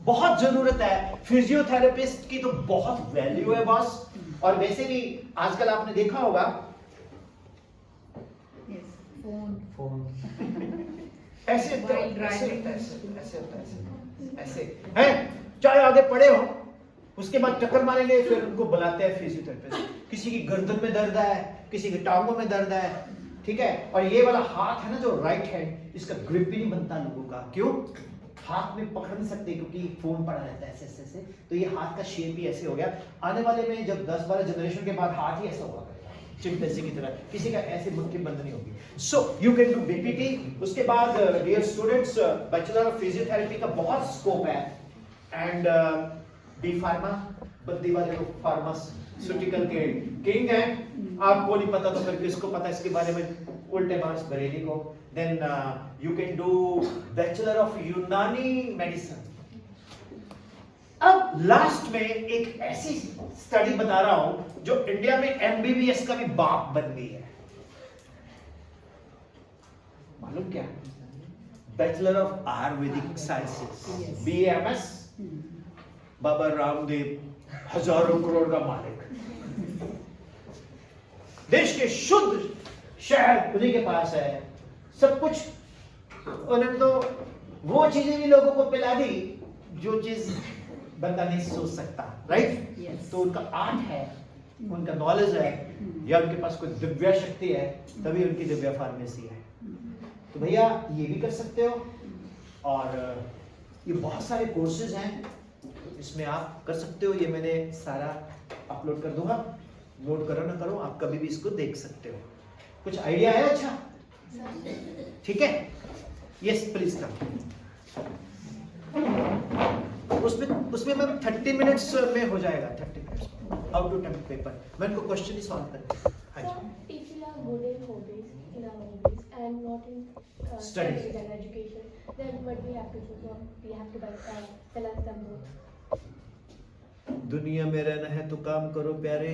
बहुत जरूरत है फिजियोथेरेपिस्ट की, तो बहुत वैल्यू है बॉस। और वैसे भी आजकल आपने देखा होगा फोन ऐसे होता है, While driving. ऐसे होता है, ऐसे हैं, चाहे आगे पड़े हो, उसके बाद चक्कर मारेंगे, फिर उनको बुलाते हैं फिजियोथेरेपिस्ट। किसी की गर्दन में दर्द है, किसी की टांगों में दर्द है, ठीक है। और ये वाला हाथ है ना जो राइट हैंड, इसका ग्रिप भी नहीं बनता लोगों का। क्यों? हाथ में पकड़ नहीं सकते क्योंकि फोन पड़ा रहता है ऐसे ऐसे। तो ये हाथ का शेप भी ऐसे हो गया। आने वाले में जब 10-12 जनरेशन के बाद हाथ ही ऐसा होगा, चिंपैंजी की तरह, किसी का ऐसे मुट्ठी बंद नहीं होगी। So you can do BPT। उसके बाद dear students, bachelor of physiotherapy का बहुत स्कोप है। एंड B फार्मा, बद्दी वाले लोग फार्मास्यूटिकल के किंग हैं। आपको नहीं पता तो फिर किसको पता इसके बारे में, उल्टे मार्क्स बरेली को। Then you can do bachelor of Unani medicine. अब लास्ट में एक ऐसी स्टडी बता रहा हूं जो इंडिया में MBBS का भी बाप बन गई है। मालूम क्या? Bachelor of Ayurvedic sciences, BAMS। Baba Ramdev हजारों करोड़ का मालिक, देश के शुद्ध शहर उन्हीं के पास है। सब कुछ उन्होंने तो वो चीजें भी लोगों को पिला दी जो चीज बंदा नहीं सोच सकता, राइट? Yes. तो उनका आर्ट है, उनका नॉलेज है, या उनके पास कोई दिव्य शक्ति है, तभी उनकी दिव्य फार्मेसी है। तो भैया ये भी कर सकते हो। और ये बहुत सारे कोर्सेज हैं, इसमें आप कर सकते हो। ये मैंने सारा अपलोड कर दूंगा, नोट करो ना करो, आप कभी भी इसको देख सकते हो। कुछ आइडिया है? अच्छा ठीक है, यस प्लीज कम। उसमें मैम 30 मिनट्स में हो जाएगा। 30 minutes how to temp paper. मैं उनको क्वेश्चन ही सॉल्व करते हैं। If we are good in hobbies, in our hobbies, and not in Studies. studies and education, then what we have to choose on? We have to balance them both. दुनिया में रहना है तो काम करो प्यारे,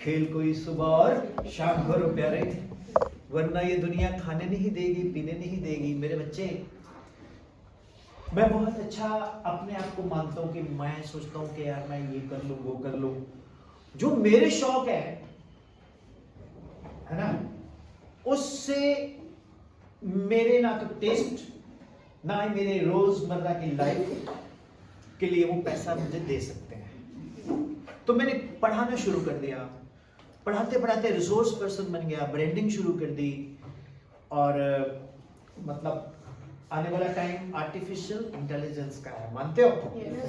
खेल कोई सुबह और शाम करो प्यारे, वरना ये दुनिया खाने नहीं देगी, पीने नहीं देगी। मेरे बच्चे, मैं बहुत अच्छा अपने आप को मानता हूँ कि मैं सोचता हूँ कि यार मैं ये कर लूँ, वो कर लूँ। जो मेरे शौक है ना, उससे मेरे ना तो टेस्ट, ना ही मेरे रोजमर्रा की लाइफ के लिए वो पैसा मुझे दे सकते हैं। तो मैंने पढ़ाना शुरू कर दिया, पढ़ाते पढ़ाते रिसोर्स पर्सन बन गया, ब्रांडिंग शुरू कर दी। और मतलब आने वाला टाइम आर्टिफिशियल इंटेलिजेंस का है, मानते हो?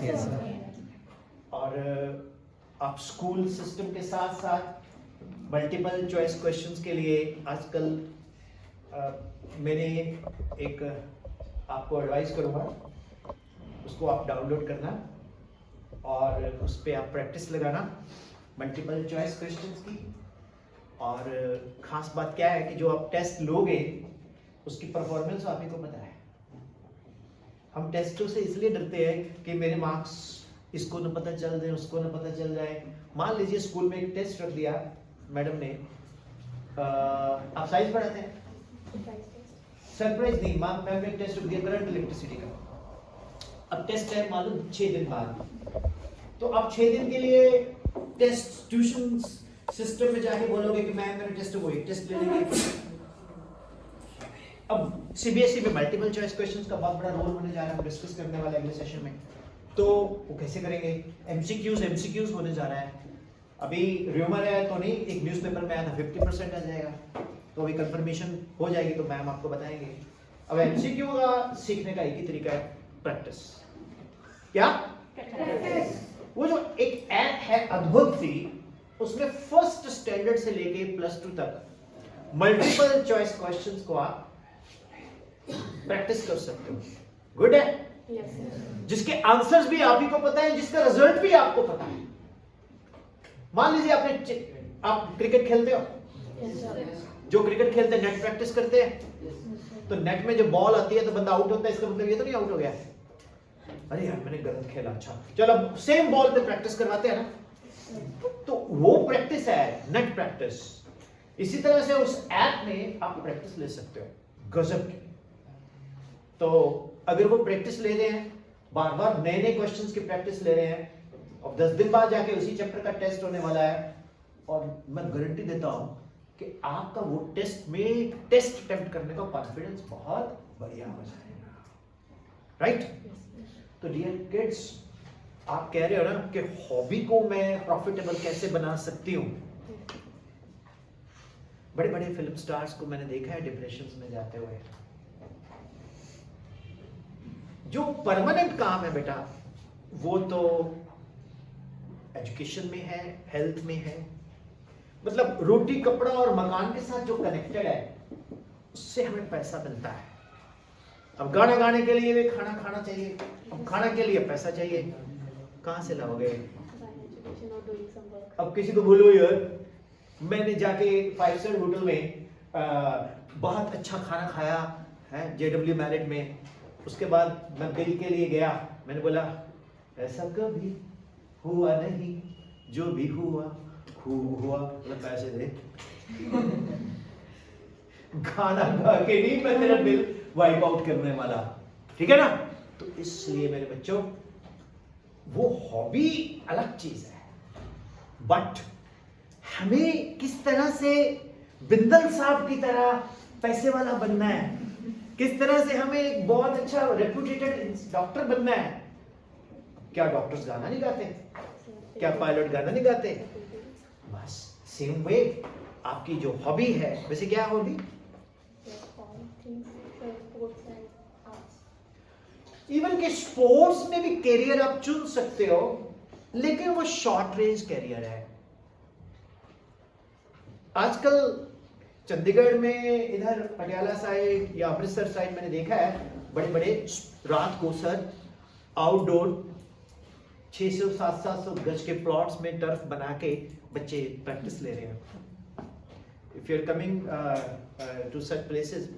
Yes, sir. और आप स्कूल सिस्टम के साथ साथ मल्टीपल चॉइस क्वेश्चंस के लिए आजकल मैंने एक आपको एडवाइस करूँगा, उसको आप डाउनलोड करना और उस पर आप प्रैक्टिस लगाना मल्टीपल चॉइस क्वेश्चंस की। और ख़ास बात क्या है कि जो आप टेस्ट लोगे उसकी परफॉर्मेंस आप ही को पता है। हम टेस्टों से इसलिए डरते हैं कि मेरे मार्क्स इसको न पता चल जाए, उसको न पता चल जाए। मान लीजिए स्कूल में एक टेस्ट रख दिया मैडम ने, आप साइंस पढ़ाते हैं, सरप्राइज नहीं, मैम ने टेस्ट रख दिया करंट इलेक्ट्रिसिटी का। अब टेस्ट है मालूम 6 दिन बाद, तो अब 6 दिन के लिए टेस्ट ट्यूशन सिस्टम में जाके बोलोगे कि मैम मेरा टेस्ट, वो एक टेस्ट ले लेंगे। अब सीबीएसई में मल्टीपल चॉइस क्वेश्चंस का बहुत बड़ा रोल होने जा रहा है, हम डिस्कस करने वाले अगले सेशन में। तो वो कैसे करेंगे? एमसीक्यूज होने जा रहा है। अभी र्यूमर है तो नहीं, एक न्यूज़पेपर में आया था 50% आ जाएगा, तो अभी कंफर्मेशन हो जाएगी तो मैम आपको बताएंगे। अब एमसीक्यू का सीखने का एक ही तरीका है, प्रैक्टिस। क्या? वो जो एक ऐप है अद्भुत सी, उसमें फर्स्ट स्टैंडर्ड से लेके +2 तक मल्टीपल चॉइस क्वेश्चंस को आप प्रैक्टिस कर सकते हो। गुड है? जिसके आंसर्स भी आप ही को पता है, जिसका रिजल्ट भी आपको पता है। मान लीजिए आप क्रिकेट खेलते हो, जो क्रिकेट खेलते हैं नेट प्रैक्टिस करते हैं, तो नेट में जब बॉल आती है तो बंदा आउट होता है, इसका मतलब ये तो नहीं आउट हो गया, अरे यार मैंने गलत खेला, अच्छा चलो सेम बॉल पे प्रैक्टिस करवाते हैं ना, तो वो प्रैक्टिस है, नेट प्रैक्टिस। इसी तरह से उस ऐप में आप प्रैक्टिस ले सकते हो, गजब की। तो अगर वो प्रैक्टिस ले रहे हैं, बार बार नए नए क्वेश्चंस की प्रैक्टिस ले रहे हैं, और 10 दिन बाद जाके उसी चैप्टर का टेस्ट होने वाला है, और मैं गारंटी देता हूं कि आपका वो टेस्ट अटेम्प्ट करने का कॉन्फिडेंस बहुत बढ़िया हो जाएगा। राइट? तो डियर किड्स, आप कह रहे हो ना कि हॉबी को मैं प्रॉफिटेबल कैसे बना सकती हूँ। बड़े बड़े फिल्म स्टार्स को मैंने देखा है डिप्रेशन में जाते हुए। जो परमानेंट काम है बेटा, वो तो एजुकेशन में है, हेल्थ में है, मतलब रोटी कपड़ा और मकान के साथ जो कनेक्टेड है, उससे हमें पैसा मिलता है। अब गाना गाने के लिए भी खाना खाना चाहिए, अब खाना के लिए पैसा चाहिए, कहां से लाओगे? अब किसी को बोलो यार मैंने जाके 5 स्टार होटल में बहुत अच्छा खाना खाया है JW मैरिट में, उसके बाद मैं बिल के लिए गया, मैंने बोला ऐसा कभी हुआ नहीं, जो भी हुआ खूब हुआ, मतलब पैसे दे। खाना खा के नहीं मैं तेरा बिल वाइप आउट करने वाला, ठीक है ना? तो इसलिए मेरे बच्चों, वो हॉबी अलग चीज है, बट हमें किस तरह से बिंदल साहब की तरह पैसे वाला बनना है, किस तरह से हमें एक बहुत अच्छा रेप्यूटेड डॉक्टर बनना है। क्या डॉक्टर्स गाना नहीं गाते? क्या पायलट गाना नहीं गाते? बस सेम वे आपकी जो हॉबी है, वैसे क्या हॉबी? इवन के स्पोर्ट्स में भी कैरियर आप चुन सकते हो, लेकिन वो शॉर्ट रेंज कैरियर है। आजकल चंडीगढ़ में, इधर पटियाला साइड या अमृतसर साइड मैंने देखा है, बड़े बड़े रात को सर आउटडोर 600-700 गज के प्लॉट्स में टर्फ बना के बच्चे प्रैक्टिस ले रहे हैं। If you are coming to such places,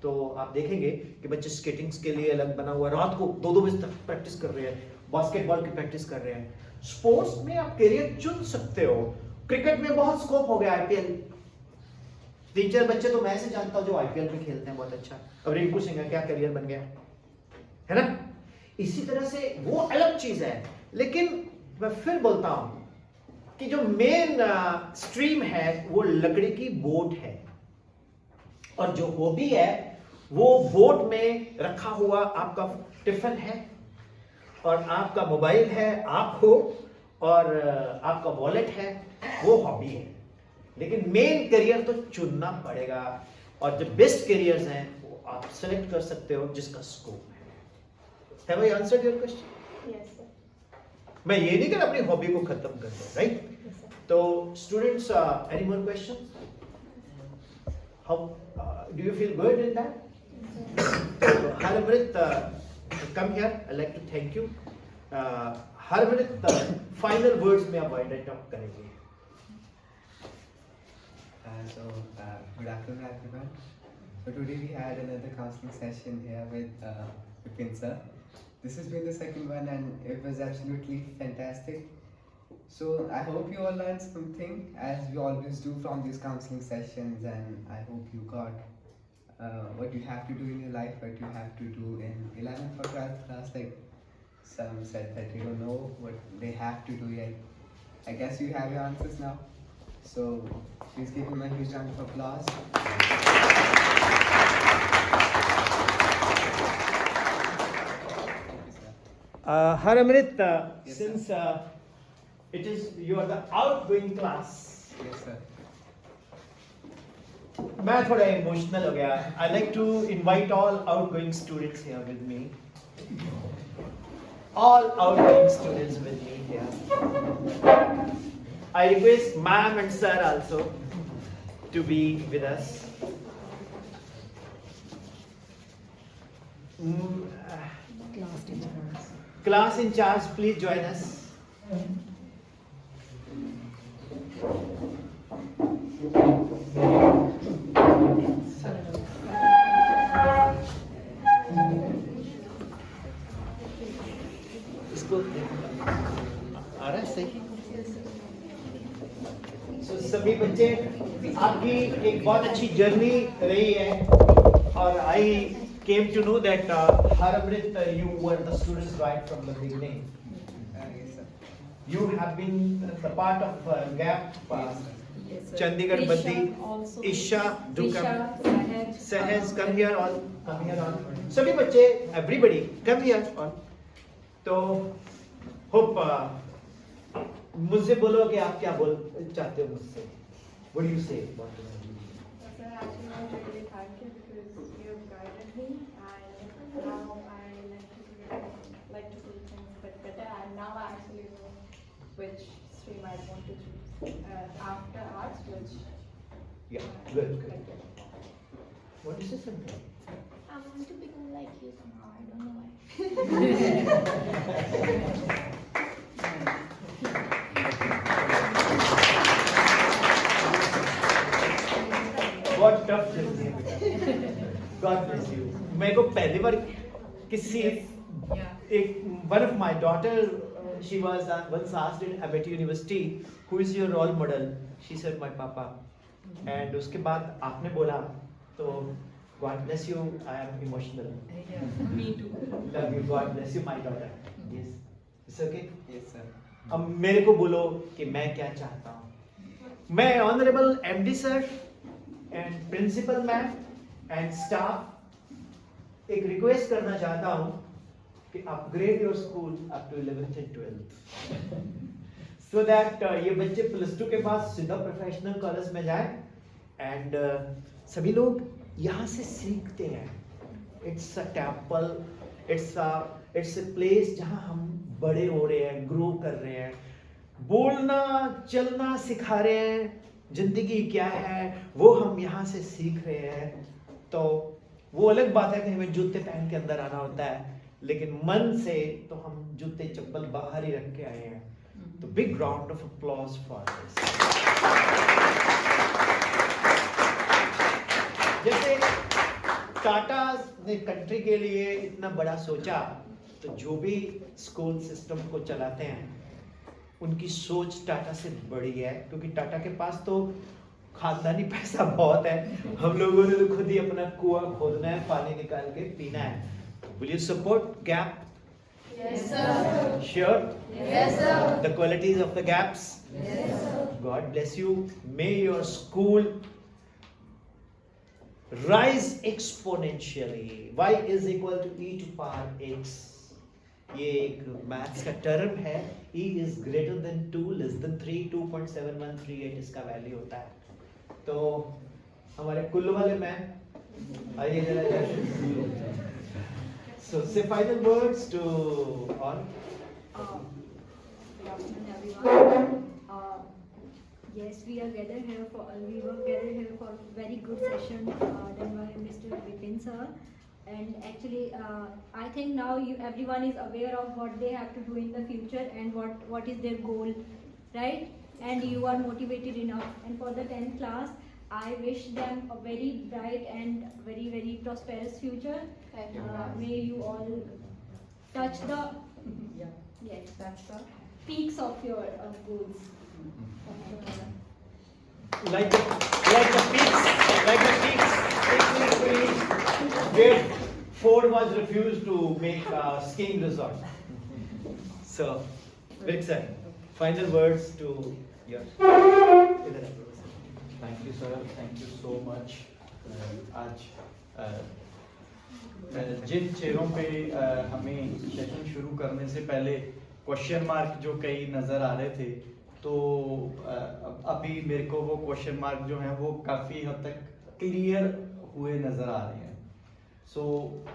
तो आप देखेंगे कि बच्चे स्केटिंग्स के लिए अलग बना हुआ, रात को 2-2 बजे तक प्रैक्टिस कर रहे हैं, बास्केटबॉल की प्रैक्टिस कर रहे हैं। स्पोर्ट्स में आप करियर चुन सकते हो। क्रिकेट में बहुत स्कोप हो गया, IPL 3-4 बच्चे तो मैं से जानता हूं जो IPL में खेलते हैं बहुत अच्छा। अब रिंकू सिंह का क्या करियर बन गया है ना? इसी तरह से वो अलग चीज है, लेकिन मैं फिर बोलता हूं कि जो मेन स्ट्रीम है वो लकड़ी की बोट है, और जो हॉबी है वो बोट में रखा हुआ आपका टिफिन है, और आपका मोबाइल है, आप हो, और आपका वॉलेट है, वो हॉबी है। लेकिन मेन करियर तो चुनना पड़ेगा, और जो बेस्ट करियर्स हैं वो आप सेलेक्ट कर सकते हो जिसका स्कोप है। Have I answered your question? Yes, sir. मैं ये नहीं कर अपनी हॉबी को खत्म कर दूं, राइट? Yes, sir. तो students, any more question? How do you feel good in that? Harmrit, come here. I'd like to thank you. Harmrit, final words में आप वाइड टॉक करेंगे। Good afternoon, everyone. So today we had another counseling session here with Vipin sir. This has been the second one, and it was absolutely fantastic. So I hope you all learned something, as we always do from these counseling sessions, and I hope you got what you have to do in your life, what you have to do in 11th or 12th class. Like some said that they don't know what they have to do yet. I guess you have your answers now. So please give him a huge round of applause. Haramrit, Yes, since it is you are the outgoing class, Yes, sir. मैं थोड़ा emotional हो गया. I like to invite all outgoing students here with me. All outgoing students with me here. I request ma'am and sir also to be with us. Class in charge, please join us. इसको आ रहा है सही? So, सभी बच्चे, आपकी एक बहुत अच्छी जर्नी रही है और I came to know that Haramrit, you were the students right from the beginning. Yes, sir. You have been the part of GAP, Yes, sir. Chandigarh Isha Baddi, also. Isha, do Isha, come. Sahaj. Sahaj, come here all, come here all. सभी बच्चे, everybody, come here all. तो hope मुझसे बोलो कि आप क्या बोल चाहते हो मुझसे. What do you say? Sir, actually, I really thank you because you have guided me, and now I like to see things a bit better. And now I actually know which stream I want to choose after arts, which Yeah, good. What is this? I want to become like you somehow. I don't know why. What tough journey है बेटा. God bless you. मेरे को पहली बार किसी एक one of my daughter, she was once asked in Amity University, who is your role model? She said my papa. And उसके बाद आपने बोला तो God bless you. I am emotional. Me too. Love you. God bless you, my daughter. Yes. It's okay. Yes, sir. अब मेरे को बोलो कि मैं क्या चाहता हूँ. मैं honourable MD sir and principal ma'am and staff एक रिक्वेस्ट करना चाहता हूँ कि upgrade your school up to 11th and 12th so that ये बच्चे +2 के बाद सीधा प्रोफेशनल कॉलेज में जाए एंड सभी लोग यहाँ से सीखते हैं. It's a temple, it's a place जहाँ हम बड़े हो रहे हैं, ग्रो कर रहे हैं, बोलना चलना सिखा रहे हैं, जिंदगी क्या है वो हम यहाँ से सीख रहे हैं. तो वो अलग बात है कि हमें जूते पहन के अंदर आना होता है, लेकिन मन से तो हम जूते चप्पल बाहर ही रख के आए हैं. तो big round of applause for this. जैसे टाटा ने कंट्री के लिए इतना बड़ा सोचा, तो जो भी स्कूल सिस्टम को चलाते हैं उनकी सोच टाटा से बड़ी है, क्योंकि टाटा के पास तो खानदानी पैसा बहुत है. हम लोगों ने तो खुद ही अपना कुआं खोदना है, पानी निकाल के पीना है. Will you support GAP? Yes, sir. Sure? Yes, sir. The qualities of the GAPs? Yes, sir. God bless you. May your school rise exponentially. Y is equal to e to power x. ये एक maths का term है. E is greater than 2, less than 3, 2.7138 इसका value होता है. तो हमारे कुल्लू वाले मैम आइए जरा. So say final words to all. Good afternoon, everyone. Yes, we were gathered here for very good session done by Mr. Vipin sir. And actually, I think now everyone is aware of what they have to do in the future and what is their goal, right? And you are motivated enough. And for the 10th class, I wish them a very bright and very, very prosperous future. May you all touch the that's the peaks of your goals. Like the peaks where Ford was refused to make a skiing resort. So, Vic sir, final words to your. Thank you, sir. Thank you so much. आज जिन चेयरों पे हमें session शुरू करने से पहले question mark जो कई नज़र आ रहे थे, तो अभी मेरे को वो क्वेश्चन मार्क जो हैं वो काफ़ी हद तक क्लियर हुए नज़र आ रहे हैं। सो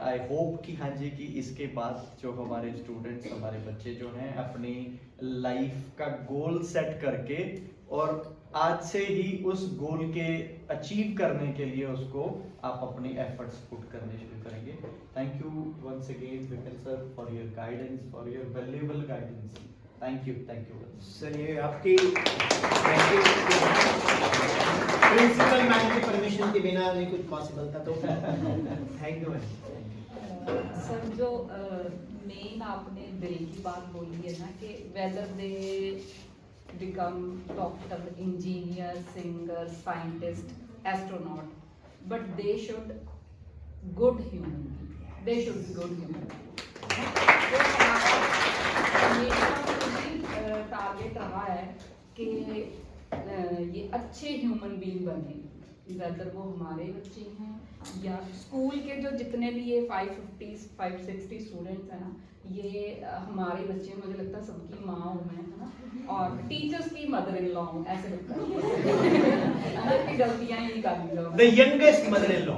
आई होप कि हाँ जी कि इसके बाद जो हमारे स्टूडेंट्स, हमारे बच्चे जो हैं अपनी लाइफ का गोल सेट करके और आज से ही उस गोल के अचीव करने के लिए उसको आप अपने एफर्ट्स पुट करने शुरू करेंगे। Thank you once again Vipin sir for your guidance, for your valuable guidance. Thank you sir ये आपकी प्रिंसिपल मैम की परमिशन के बिना नहीं कुछ पॉसिबल था, तो थैंक यू मैम। सर जो मेन आपने दिल की बात बोली है ना कि whether they become doctor, engineer, singer, scientist, astronaut, but they should good human being. They should be good human being. हमेशा टारगेट रहा है कि ये अच्छे ह्यूमन बीइंग बने, वेदर वो हमारे बच्चे हैं या स्कूल के जो जितने भी ये 560 स्टूडेंट्स हैं ना, ये हमारे बच्चे, मुझे लगता है सबकी माँ हूँ मैं, है ना, और टीचर्स की मदर इन लॉ हूँ, ऐसे लगता है कि गलतियाँ ही निकाली जाओ। The youngest mother in law.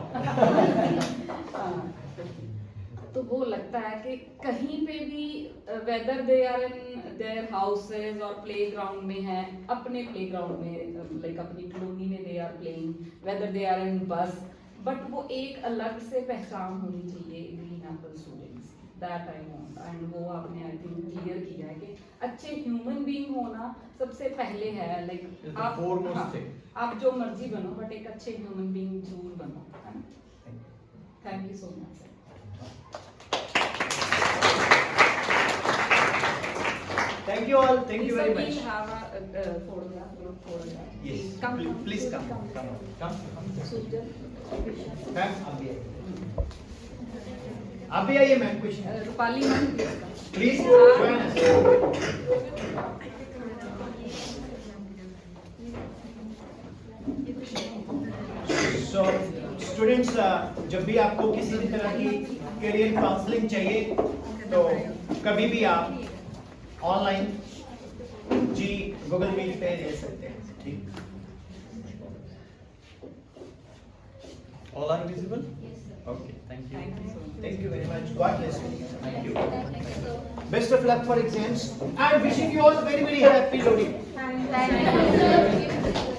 तो वो लगता है कि कहीं पे भी whether they are in their houses और प्लेग्राउंड में है, अपने प्लेग्राउंड में लाइक अपनी कॉलोनी में they are playing, whether they are in bus, but वो एक अलग से पहचान होनी चाहिए green apple students, that I want. And वो आपने आई थिंक क्लियर किया है कि अच्छे ह्यूमन बीइंग होना सबसे पहले है, लाइक आप आप जो मर्जी बनो बट एक अच्छे ह्यूमन बीइंग जरूर बनो, है ना। Thank you so much. Thank you all. Thank you very Sir, much. we'll have a photograph, group photograph. Yes. Come, Please come. Sujal. Ma'am आप भी आइए। आप भी आइए मैम, कुछ Rupali ma'am please join us. So students, जब भी आपको किसी भी तरह की करियर काउंसलिंग चाहिए तो कभी भी आप ऑनलाइन जी गूगल मीट पे ले सकते हैं, ठीक। All are visible? Yes, sir. Okay, thank you. Thank you so much. Thank you very much. God bless you. Thank you. Best of luck for exams. I'm wishing you all very happy Lodi. Thank you.